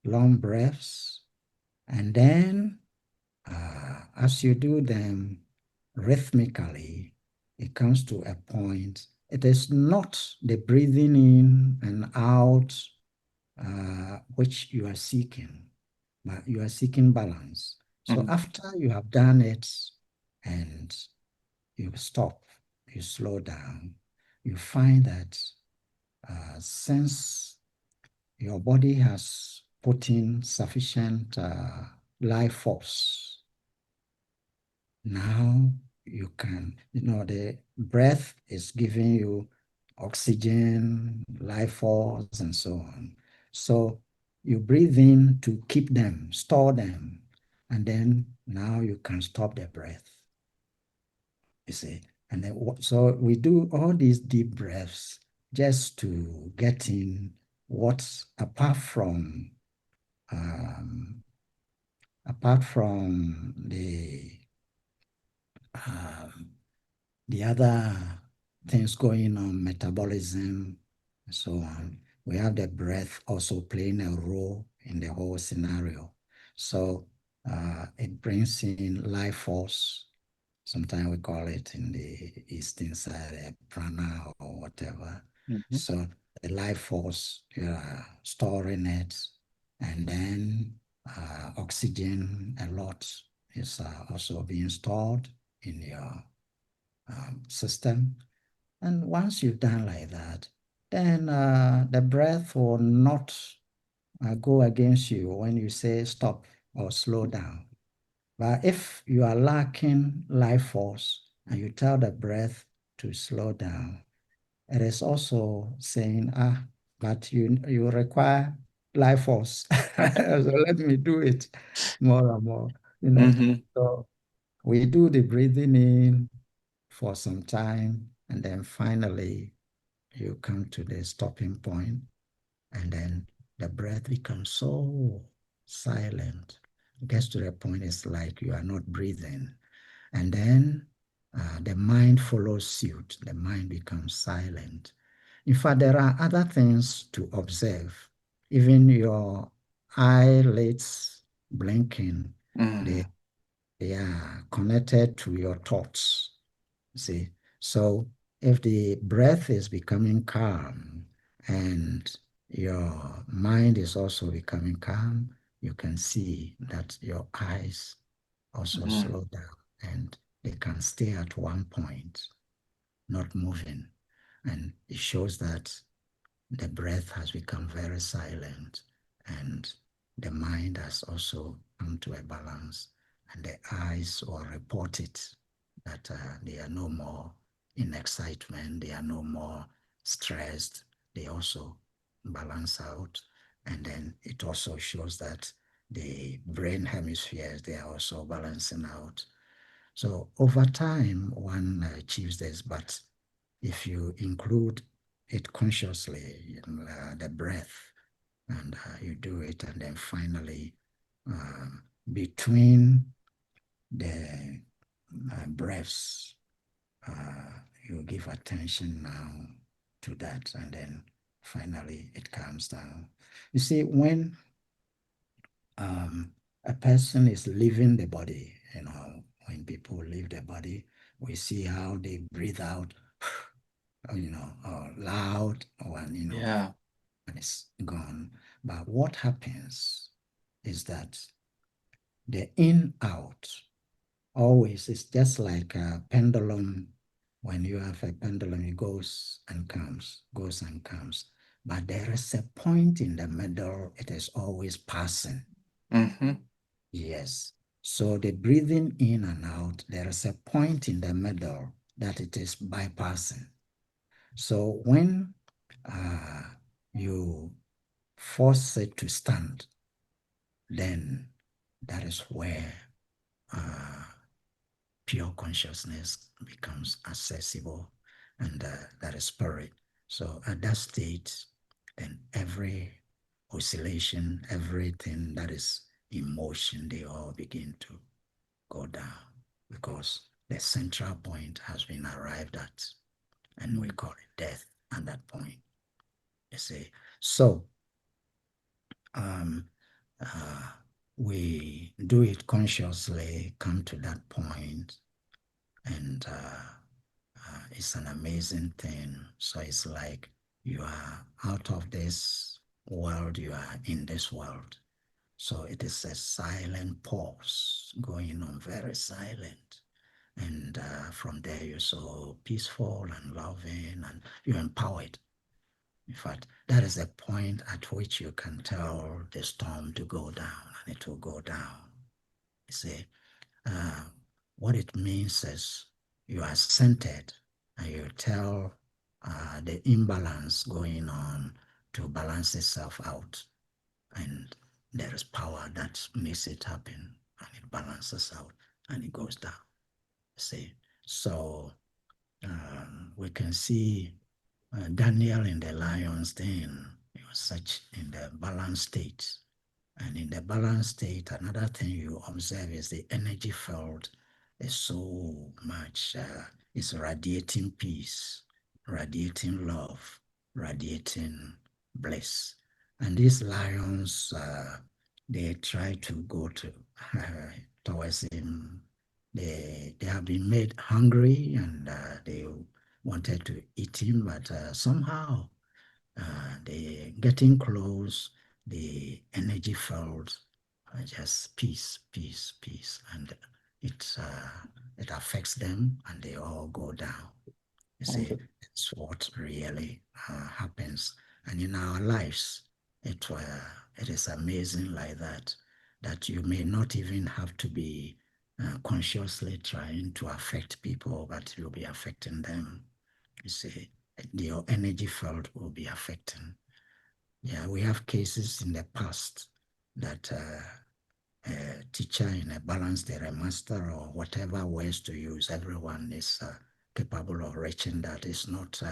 Speaker 2: long breaths, and then as you do them rhythmically, it comes to a point. It is not the breathing in and out which you are seeking, but you are seeking balance. So
Speaker 1: Mhm.
Speaker 2: after you have done it and you stop, you slow down, you find that since your body has put in sufficient life force, now you can, the breath is giving you oxygen, life force, and so on. So you breathe in to keep them, store them, and then now you can stop the breath. You see, and then so we do all these deep breaths just to get in what's apart from um, the other things going on, metabolism, and so on. We have the breath also playing a role in the whole scenario. So it brings in life force. Sometimes we call it in the eastern side prana or whatever.
Speaker 1: Mm-hmm.
Speaker 2: So the life force, you are storing it, and then oxygen a lot is also being stored in your system. And once you've done like that, then the breath will not go against you when you say stop or slow down. But if you are lacking life force and you tell the breath to slow down, it is also saying, but you require life force. So let me do it more and more, you know.
Speaker 1: Mm-hmm.
Speaker 2: So we do the breathing in for some time, and then finally you come to the stopping point, and then the breath becomes so silent. It gets to the point it's like you are not breathing. And then the mind follows suit. The mind becomes silent. In fact, there are other things to observe. Even your eyelids blinking,
Speaker 1: Mm-hmm.
Speaker 2: they are connected to your thoughts. See, so if the breath is becoming calm and your mind is also becoming calm, you can see that your eyes also
Speaker 1: Mm-hmm.
Speaker 2: slow down and they can stay at one point, not moving. And it shows that the breath has become very silent and the mind has also come to a balance, and the eyes will report it that they are no more in excitement, they are no more stressed, they also balance out. And then it also shows that the brain hemispheres, they are also balancing out. So over time, one achieves this, but if you include it consciously, the breath, and you do it, and then finally, between the breaths, you give attention now to that, and then finally it calms down. You see, when a person is leaving the body, when people leave the body, we see how they breathe out, or loud, or,
Speaker 1: Yeah.
Speaker 2: and it's gone. But what happens is that the in out always is just like a pendulum. When you have a pendulum, it goes and comes, goes and comes. But there is a point in the middle, it is always passing.
Speaker 1: Mm-hmm.
Speaker 2: Yes. So the breathing in and out, there is a point in the middle that it is bypassing. So when you force it to stand, then that is where uh, pure consciousness becomes accessible, and that is spirit. So at that state, then every oscillation, everything that is emotion, they all begin to go down because the central point has been arrived at, and we call it death at that point. You see, so um, uh, we do it consciously, come to that point, and it's an amazing thing. So it's like you are out of this world, you are in this world. So it is a silent pause going on, very silent. And from there, you're so peaceful and loving, and you're empowered. In fact, that is a point at which you can tell the storm to go down, and it will go down. You see, uh, what it means is you are centered, and you tell the imbalance going on to balance itself out. and there is power that makes it happen, and it balances out and it goes down. See, so we can see Daniel in the lion's den. He was such in the balanced state, and in the balanced state, another thing you observe is the energy field is so much. It's radiating peace, radiating love, radiating bliss. And these lions, they try to go towards him. They have been made hungry, and they wanted to eat him, but somehow they getting close, the energy field, just peace, peace, peace, and it affects them, and they all go down. You see, it's what really happens, and in our lives, it is amazing like that. That you may not even have to be consciously trying to affect people, but you'll be affecting them. You see, your energy field will be affecting. Yeah, we have cases in the past that a teacher in a balance, they're a master or whatever words to use, everyone is capable of reaching that. It's not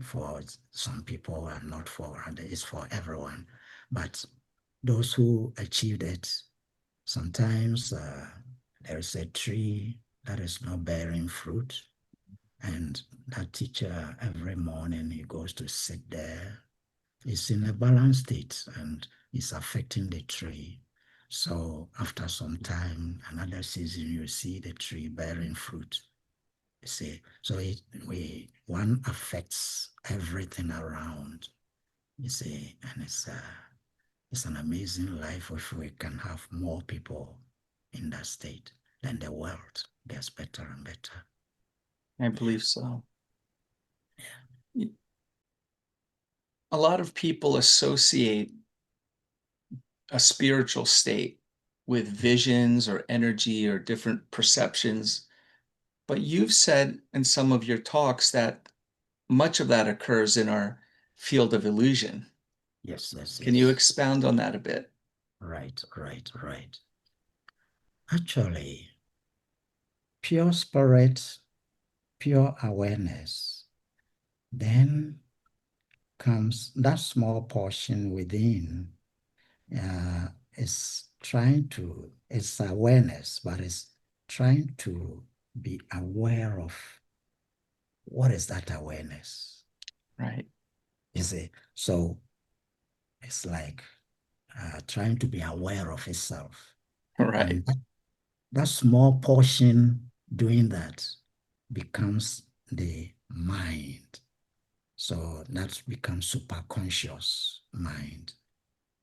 Speaker 2: for some people and not for others, it's for everyone. But those who achieved it, sometimes there is a tree that is not bearing fruit, and that teacher every morning he goes to sit there. It's in a balanced state and it's affecting the tree. So after some time, another season, you see the tree bearing fruit. You see, so one affects everything around. You see, and it's an amazing life if we can have more people in that state. Then the world gets better and better.
Speaker 1: I believe so. A lot of people associate a spiritual state with visions or energy or different perceptions. But you've said in some of your talks that much of that occurs in our field of illusion.
Speaker 2: Yes, yes,
Speaker 1: Can you
Speaker 2: yes.
Speaker 1: expound on that a bit?
Speaker 2: Right, right, right. Actually, pure spirit, pure awareness, then comes that small portion within is trying to, it's awareness, but it's trying to be aware of what is that awareness.
Speaker 1: Right.
Speaker 2: You see, so it's like trying to be aware of itself.
Speaker 1: Right.
Speaker 2: And that small portion doing that becomes the mind. So that becomes superconscious mind.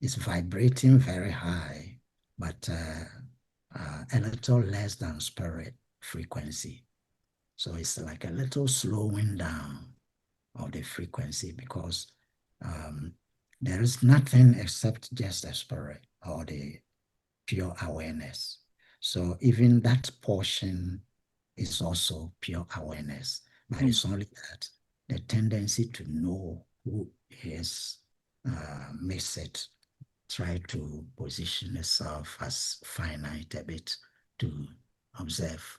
Speaker 2: It's vibrating very high, but a little less than spirit frequency. So it's like a little slowing down of the frequency because there is nothing except just the spirit or the pure awareness. So even that portion is also pure awareness, but it's only that the tendency to know who is makes it try to position itself as finite a bit to observe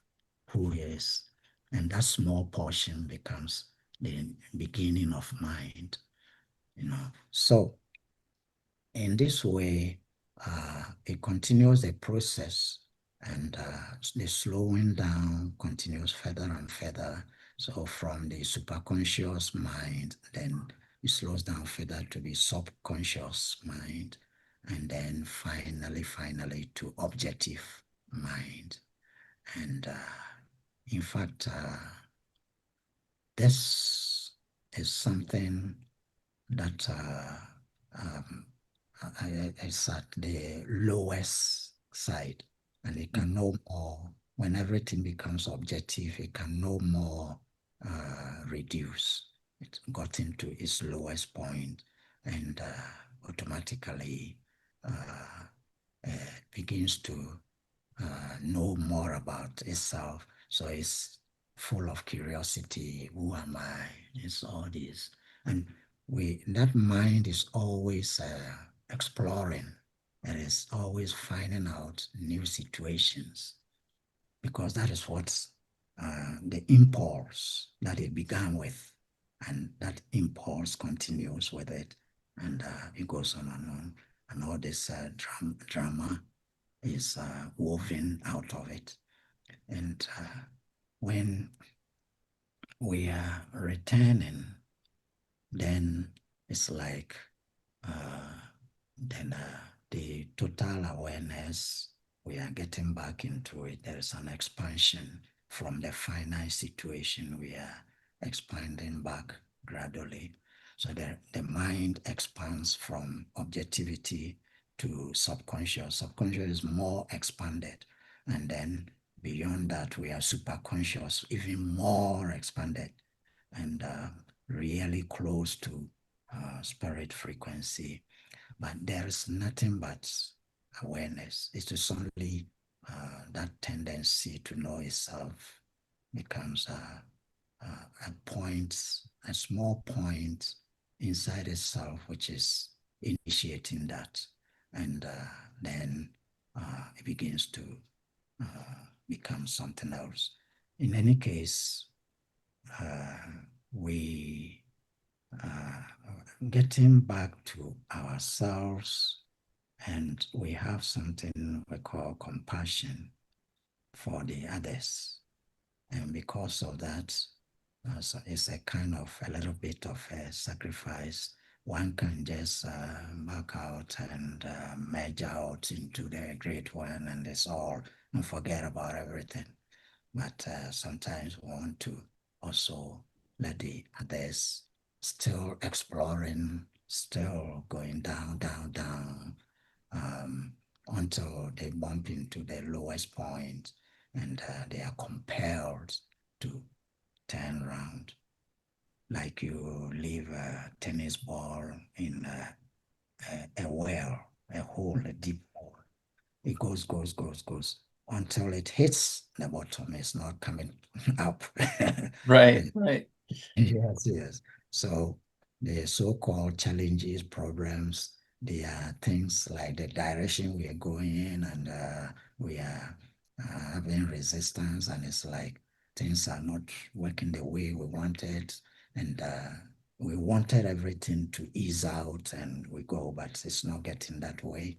Speaker 2: who he is. And that small portion becomes the beginning of mind, you know. So in this way, it continues the process and the slowing down continues further and further. So from the superconscious mind, then it slows down further to the subconscious mind, and then finally to objective mind. And in fact, this is something that is at the lowest side, and it can no more, when everything becomes objective, it can no more reduce. It got into its lowest point and automatically begins to know more about itself. So it's full of curiosity. Who am I? It's all this. And that mind is always exploring. It is always finding out new situations, because that is what the impulse that it began with, and that impulse continues with it, and it goes on and on, and all this drama is woven out of it. And when we are returning, then it's like then the total awareness, we are getting back into it. There's an expansion from the finite situation. We are expanding back gradually. So the mind expands from objectivity to subconscious. Subconscious is more expanded. And then beyond that, we are superconscious, even more expanded, and really close to spirit frequency. But there is nothing but awareness. It is only that tendency to know itself becomes a point, a small point inside itself, which is initiating that. And then it begins to become something else. In any case, we getting back to ourselves, and we have something we call compassion for the others. And because of that, so it's a kind of a little bit of a sacrifice. One can just back out and merge out into the great one, and it's all, and forget about everything. But sometimes we want to also let the others still exploring, still going down, down, down, until they bump into the lowest point, and they are compelled to turn around. Like you leave a tennis ball in a well, a hole, a deep hole. It goes, goes, goes, goes until it hits the bottom. It's not coming up.
Speaker 1: Right, right.
Speaker 2: Yes, yes. So the so-called challenges, problems, they are things like the direction we are going in, and we are having resistance, and it's like things are not working the way we wanted, and we wanted everything to ease out and we go, but it's not getting that way.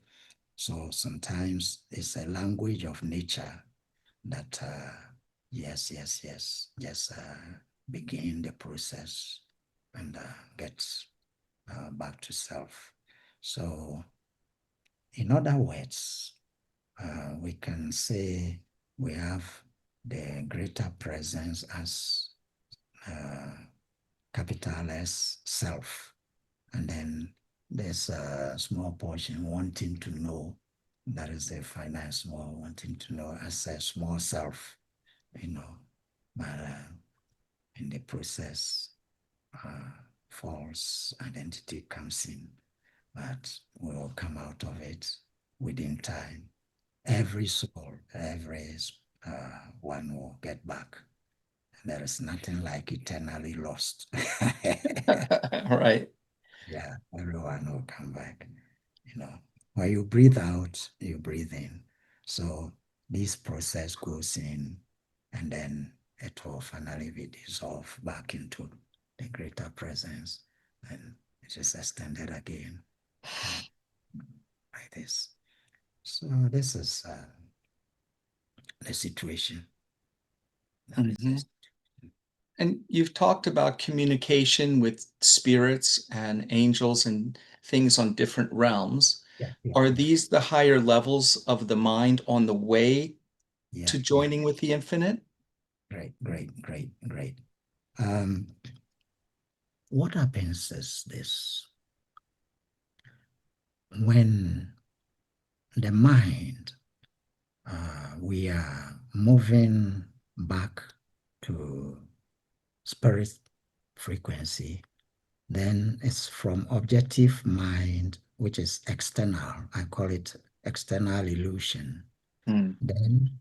Speaker 2: So sometimes it's a language of nature that yes, yes, yes, just begin the process and get back to self. So in other words, we can say we have the greater presence as capital S self, and then there's a small portion wanting to know, that is the finite small, wanting to know as a small self, you know, but in the process, false identity comes in, but we will come out of it within time. Every soul, every one will get back. There is nothing like eternally lost.
Speaker 1: Right.
Speaker 2: Yeah, everyone will come back. You know, when you breathe out, you breathe in. So this process goes in, and then it will finally be dissolved back into the greater presence, and it is extended again, and like this. So this is the situation. That is
Speaker 1: Mhm.
Speaker 2: this.
Speaker 1: And you've talked about communication with spirits and angels and things on different realms.
Speaker 2: Yeah, yeah,
Speaker 1: Are
Speaker 2: yeah,
Speaker 1: these the higher levels of the mind on the way
Speaker 2: yeah,
Speaker 1: to
Speaker 2: yeah.
Speaker 1: joining with the infinite?
Speaker 2: Great, great, great, great. Um, what happens is this: when the mind, we are moving back to spirit frequency, then it's from objective mind, which is external. I call it external illusion.
Speaker 1: Mm.
Speaker 2: Then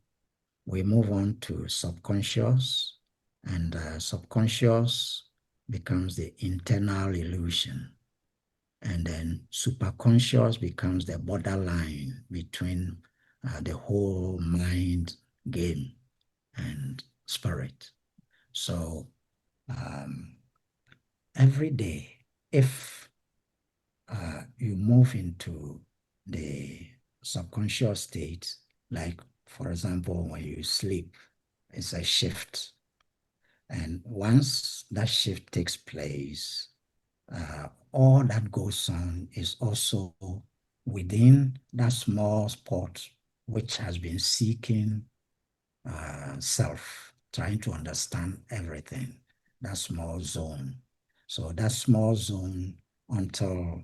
Speaker 2: we move on to subconscious, and subconscious becomes the internal illusion. And then superconscious becomes the borderline between the whole mind game and spirit. So every day, if you move into the subconscious state, like for example, when you sleep, it's a shift. And once that shift takes place, all that goes on is also within that small spot which has been seeking self, trying to understand everything, that small zone. So that small zone until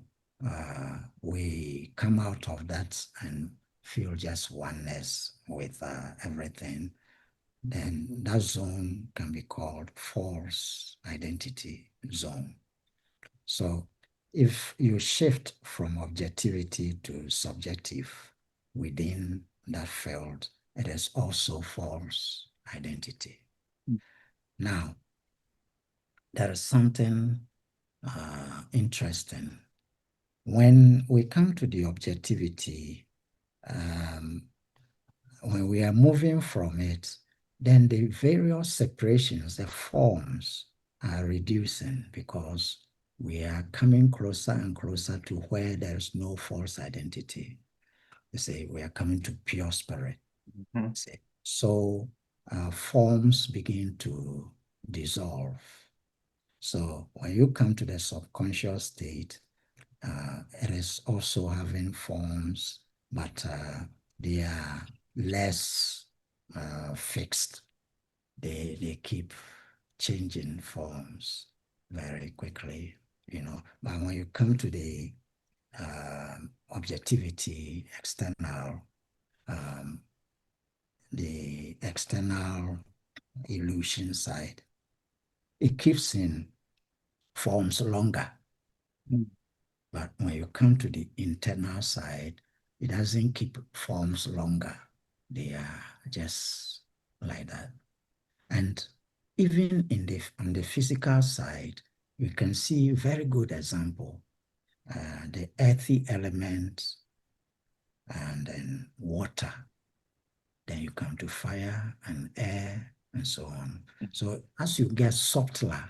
Speaker 2: we come out of that and feel just oneness with everything, then that zone can be called false identity zone. So if you shift from objectivity to subjective within that field, it is also false identity. Now, there is something interesting. When we come to the objectivity, when we are moving from it, then the various separations, the forms are reducing because we are coming closer and closer to where there's no false identity. You say we are coming to pure spirit.
Speaker 1: Mm-hmm.
Speaker 2: So forms begin to dissolve. So when you come to the subconscious state, it is also having forms, but they are less fixed. They keep changing forms very quickly, you know. But when you come to the objectivity, the external illusion side, it keeps in forms longer.
Speaker 1: Mm.
Speaker 2: But when you come to the internal side, it doesn't keep forms longer. They are just like that. And even on the physical side, you can see a very good example. The earthy element and then water. Then you come to fire and air and so on. So as you get subtler,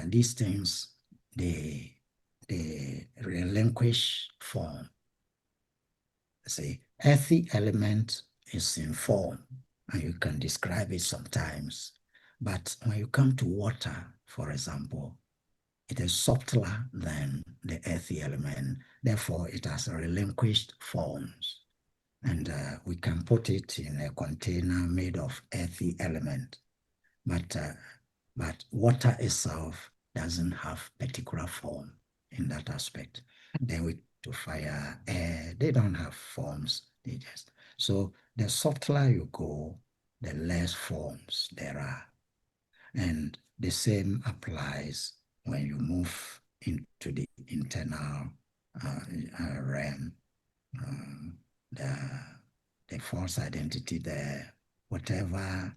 Speaker 2: these things, they relinquish form. Say, earthy element is in form, and you can describe it sometimes. But when you come to water, for example, it is subtler than the earthy element. Therefore, it has relinquished forms. And we can put it in a container made of earthy element. But water itself doesn't have particular form in that aspect. Then we to fire, air, they don't have forms. They just so the subtler you go, the less forms there are. And the same applies when you move into the internal realm. The false identity there, whatever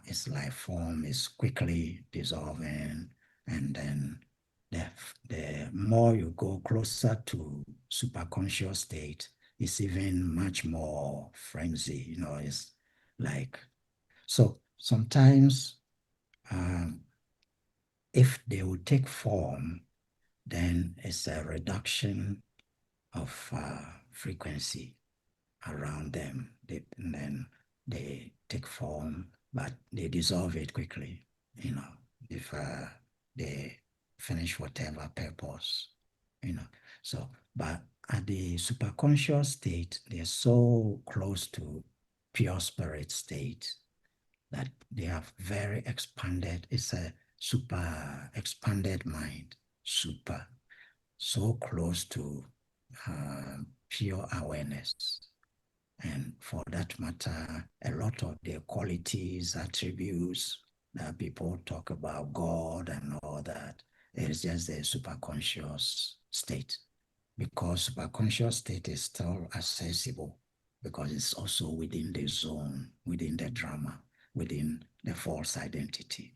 Speaker 2: its life form is quickly dissolving, and then the more you go closer to superconscious state, it's even much more frenzy, you know, it's like, so sometimes if they will take form, then it's a reduction of frequency around them. And then they take form, but they dissolve it quickly, you know, if they finish whatever purpose, you know. So, but at the superconscious state, they're so close to pure spirit state that they have very expanded, it's a super expanded mind, super, so close to pure awareness. And for that matter, a lot of the qualities, attributes that people talk about God and all that, it is just the superconscious state. Because superconscious state is still accessible because it's also within the zone, within the drama, within the false identity.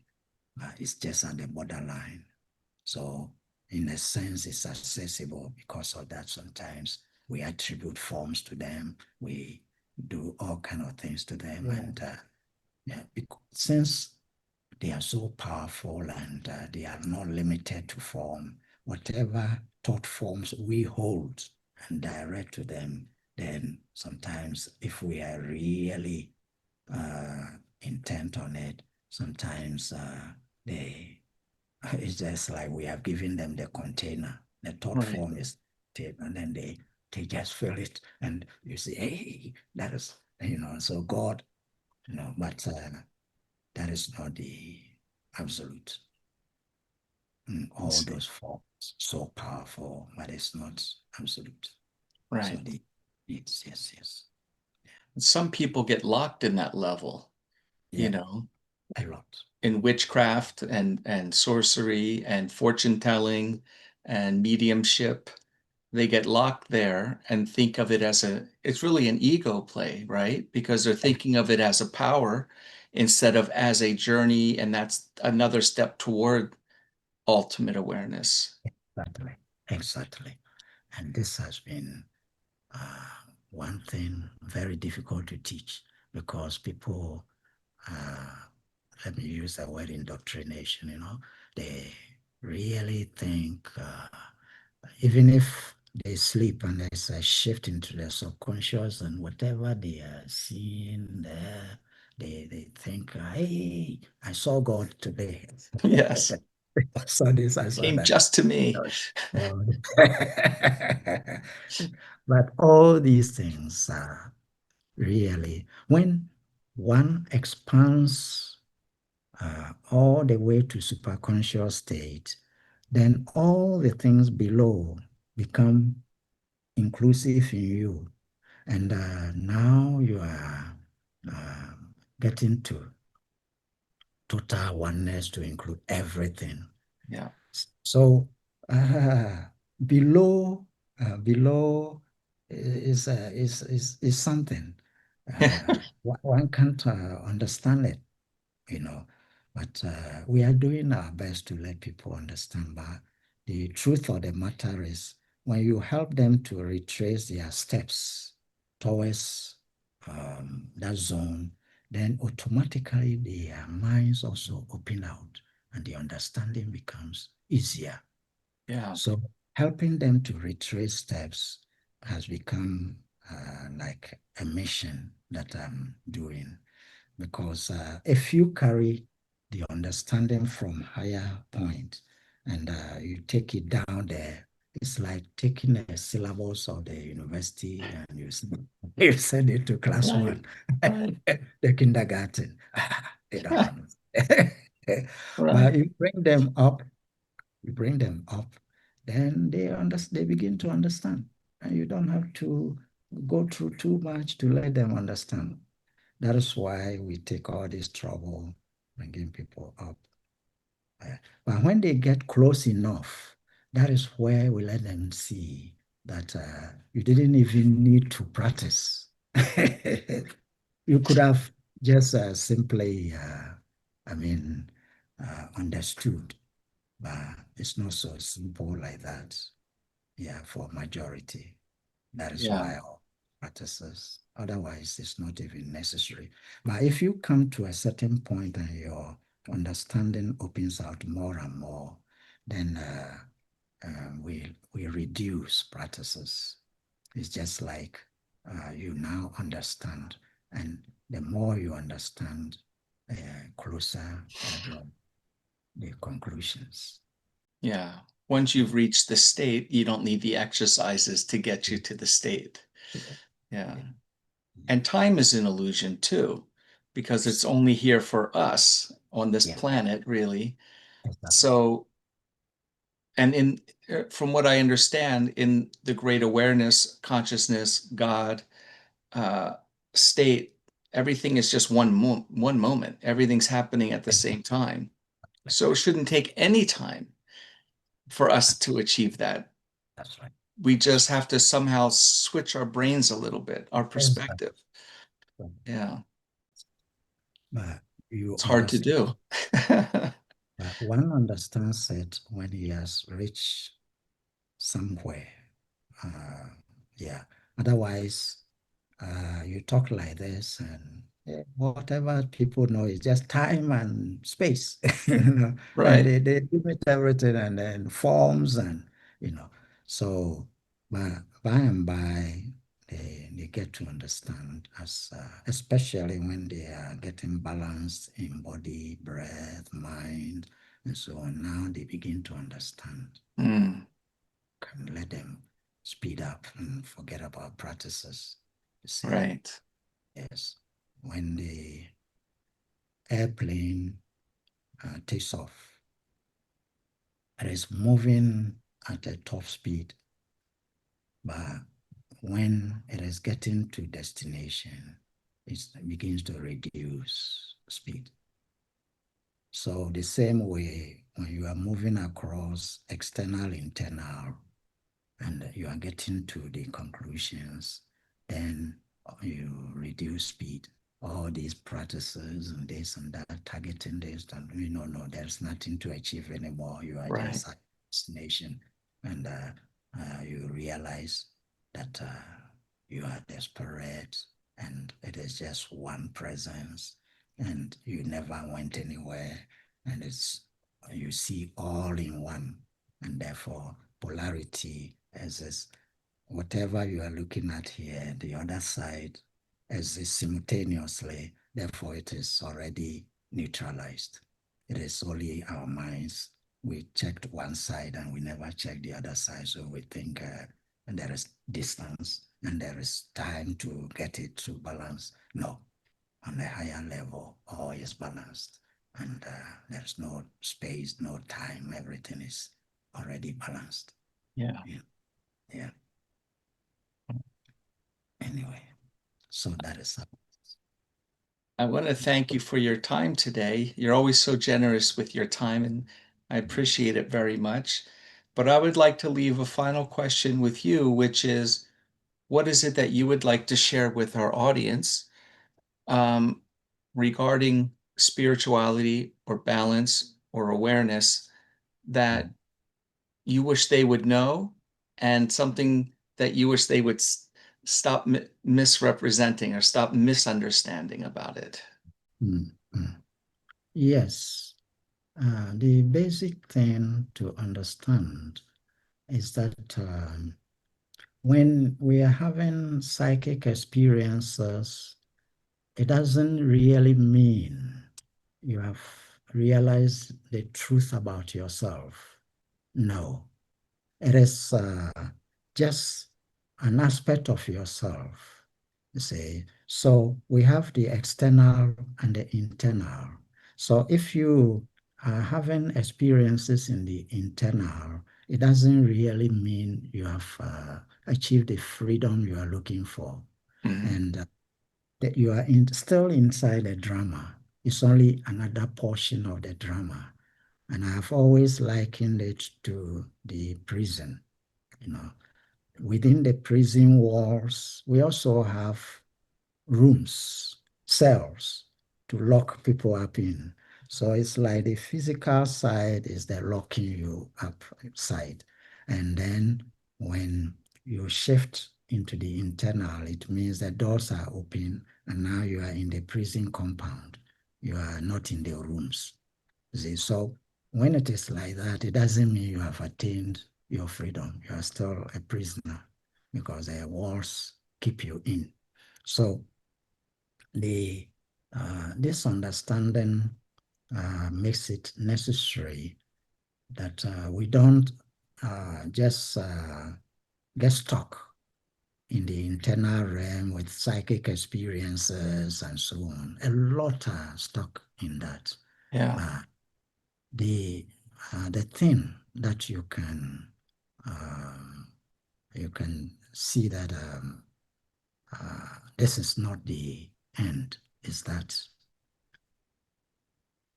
Speaker 2: It's just at the borderline. So in a sense, is accessible because of that. Sometimes we attribute forms to them. We do all kind of things to them.
Speaker 1: Yeah.
Speaker 2: And yeah, since they are so powerful and they are not limited to form, whatever thought forms we hold and direct to them, then sometimes if we are really intent on it, sometimes they it's just like we have given them the container. The thought
Speaker 1: Right.
Speaker 2: form is tape, and then they just fill it, and you say, "Hey, that is So God, but that is not the absolute.
Speaker 1: I
Speaker 2: All
Speaker 1: see.
Speaker 2: those forms so powerful, but it's not absolute. So
Speaker 1: Right.
Speaker 2: it's yes, yes,
Speaker 1: Some people get locked in that level, you
Speaker 2: yeah,
Speaker 1: know,
Speaker 2: a lot.
Speaker 1: in witchcraft and sorcery and fortune telling and mediumship. They get locked there and think of it as it's really an ego play, right? Because they're thinking of it as a power instead of as a journey, and that's another step toward ultimate awareness.
Speaker 2: Exactly, exactly. And this has been uh, one thing very difficult to teach because people, uh, let me use the word indoctrination, they really think, even if they sleep and there's a shift into their subconscious and whatever they are seeing there, they think, hey, I saw God today.
Speaker 1: Yes,
Speaker 2: I saw this, I saw
Speaker 1: came
Speaker 2: that.
Speaker 1: just to me.
Speaker 2: Oh. But all these things are really, when one expands all the way to superconscious state, then all the things below become inclusive in you. And now you are uh, getting to total oneness to include everything.
Speaker 1: Yeah.
Speaker 2: So uh, below below is something one can't understand it, you know. But we are doing our best to let people understand. But the truth of the matter is, when you help them to retrace their steps towards that zone, then automatically their minds also open out and the understanding becomes easier.
Speaker 1: Yeah.
Speaker 2: So helping them to retrace steps has become like a mission that I'm doing, because if you carry the understanding from higher point and you take it down there, it's like taking a syllabus of the university and you send it to class
Speaker 1: Right.
Speaker 2: one,
Speaker 1: Right.
Speaker 2: the kindergarten. They don't understand.
Speaker 1: Right.
Speaker 2: But you bring them up, then they begin to understand. And you don't have to go through too much to let them understand. That is why we take all this trouble bringing people up. But when they get close enough, that is where we let them see that you didn't even need to practice. You could have just simply, I mean, understood, but it's not so simple like that. Yeah, for majority. That is
Speaker 1: Yeah.
Speaker 2: why all practices. Otherwise, it's not even necessary. But if you come to a certain point and your understanding opens out more and more, then we reduce practices. It's just like you now understand, and the more you understand, closer you draw the conclusions.
Speaker 1: Yeah. Once you've reached the state, you don't need the exercises to get you to the state. Yeah. And time is an illusion too, because it's only here for us on this
Speaker 2: Yeah,
Speaker 1: planet, really.
Speaker 2: exactly.
Speaker 1: So, and from what I understand, in the great awareness, consciousness, God uh, state, everything is just one moment. Everything's happening at the same time. So it shouldn't take any time for us to achieve that.
Speaker 2: That's right.
Speaker 1: We
Speaker 2: That's
Speaker 1: just have to somehow switch our brains a little bit, our
Speaker 2: exactly.
Speaker 1: perspective. Yeah,
Speaker 2: But you
Speaker 1: it's hard to
Speaker 2: understand.
Speaker 1: do.
Speaker 2: But one understands it when he has reached somewhere. Yeah. Otherwise, you talk like this, and whatever people know is just time and space, and
Speaker 1: Right.
Speaker 2: they limit everything and then forms and so by and by they get to understand as especially when they are getting balanced in body, breath, mind, and so on. Now they begin to understand.
Speaker 1: Mm,
Speaker 2: Can let them speed up and forget about practices. You see,
Speaker 1: right.
Speaker 2: yes, when the airplane takes off, it is moving at a top speed, but when it is getting to destination, it begins to reduce speed. So the same way, when you are moving across external, internal, and you are getting to the conclusions, then you reduce speed. All these practices and this and that, targeting this, and no, there's nothing to achieve anymore. You are
Speaker 1: Right.
Speaker 2: just at destination, and you realize that you are desperate, and it is just one presence, and you never went anywhere, and it's you see all in one, and therefore polarity as whatever you are looking at here, the other side exists simultaneously. Therefore, it is already neutralized. It is only our minds. We checked one side and we never checked the other side. So we think and there is distance and there is time to get it to balance. No, on a higher level, all is balanced. And there's no space, no time. Everything is already balanced.
Speaker 1: Yeah.
Speaker 2: Yeah. Yeah. Anyway, so that is
Speaker 1: I want to thank you for your time today. You're always so generous with your time, and I appreciate it very much. But I would like to leave a final question with you, which is, what is it that you would like to share with our audience um, regarding spirituality or balance or awareness that you wish they would know, and something that you wish they would stop misrepresenting or stop misunderstanding about it?
Speaker 2: mm, mm. Yes. The basic thing to understand is that when we are having psychic experiences, it doesn't really mean you have realized the truth about yourself. No, it is just an aspect of yourself. You see, so we have the external and the internal. So if you are having experiences in the internal, it doesn't really mean you have achieved the freedom you are looking for,
Speaker 1: Mhm.
Speaker 2: and that you are still inside the drama. It's only another portion of the drama. And I've always likened it to the prison. You know, within the prison walls, we also have rooms, cells to lock people up in. So it's like the physical side is the locking you up side. And then when you shift into the internal, it means the doors are open and now you are in the prison compound. You are not in the rooms. See, so when it is like that, it doesn't mean you have attained your freedom. You are still a prisoner because the walls keep you in. So the this understanding makes it necessary that we don't just get stuck in the internal realm with psychic experiences and so on. A lot are stuck in that.
Speaker 1: Yeah.
Speaker 2: But the thing that you can see that this is not the end is that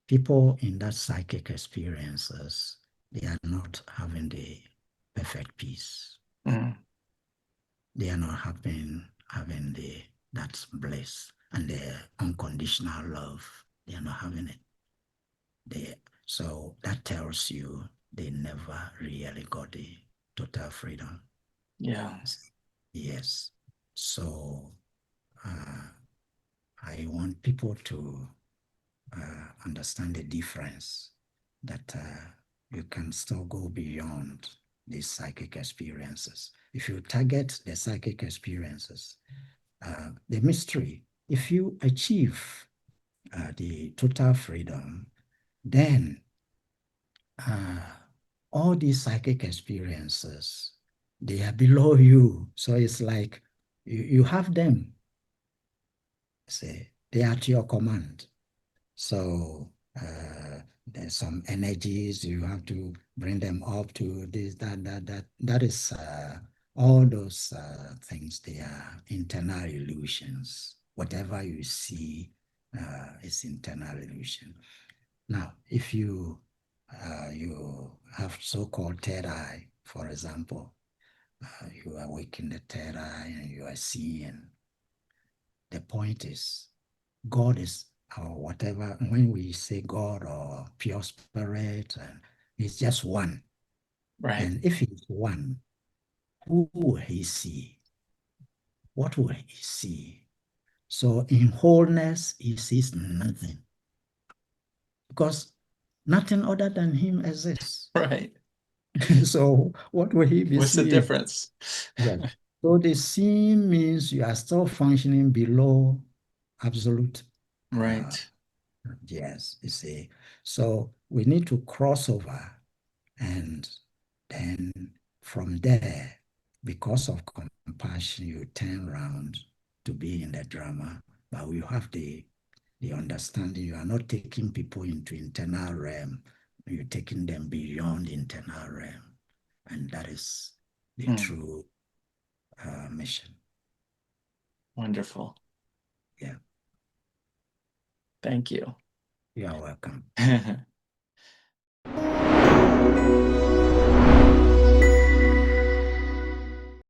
Speaker 2: people in that psychic experiences, they are not having the perfect peace.
Speaker 1: Mm.
Speaker 2: They are not having the that bliss and the unconditional love. They are not having it. So that tells you they never really got the total freedom.
Speaker 1: Yeah.
Speaker 2: Yes. So I want people to understand the difference that you can still go beyond these psychic experiences. If you target the psychic experiences, the mystery, if you achieve the total freedom, then all these psychic experiences, they are below you. So it's like you have them. Say, they are at your command. So there's some energies you have to bring them up to this, that. That is all those things. They are internal illusions. Whatever you see is internal illusion. Now, if you have so-called third eye, for example, you awaken the third eye and you are seeing. The point is, God is, or whatever, when we say God or pure spirit, it's just one.
Speaker 1: Right.
Speaker 2: And if he's one, who will he see? What will he see? So in wholeness, he sees nothing. Because nothing other than him exists.
Speaker 1: Right.
Speaker 2: So what will he be
Speaker 1: What's the
Speaker 2: seeing?
Speaker 1: difference?
Speaker 2: Yes. So the seeing means you are still functioning below absolute.
Speaker 1: Right.
Speaker 2: Yes, you see. So we need to cross over, and then from there, because of compassion, you turn around to be in the drama, but you have the understanding you are not taking people into internal realm, you're taking them beyond internal realm. And that is the true mission.
Speaker 1: Wonderful.
Speaker 2: Yeah.
Speaker 1: Thank you.
Speaker 2: You are welcome.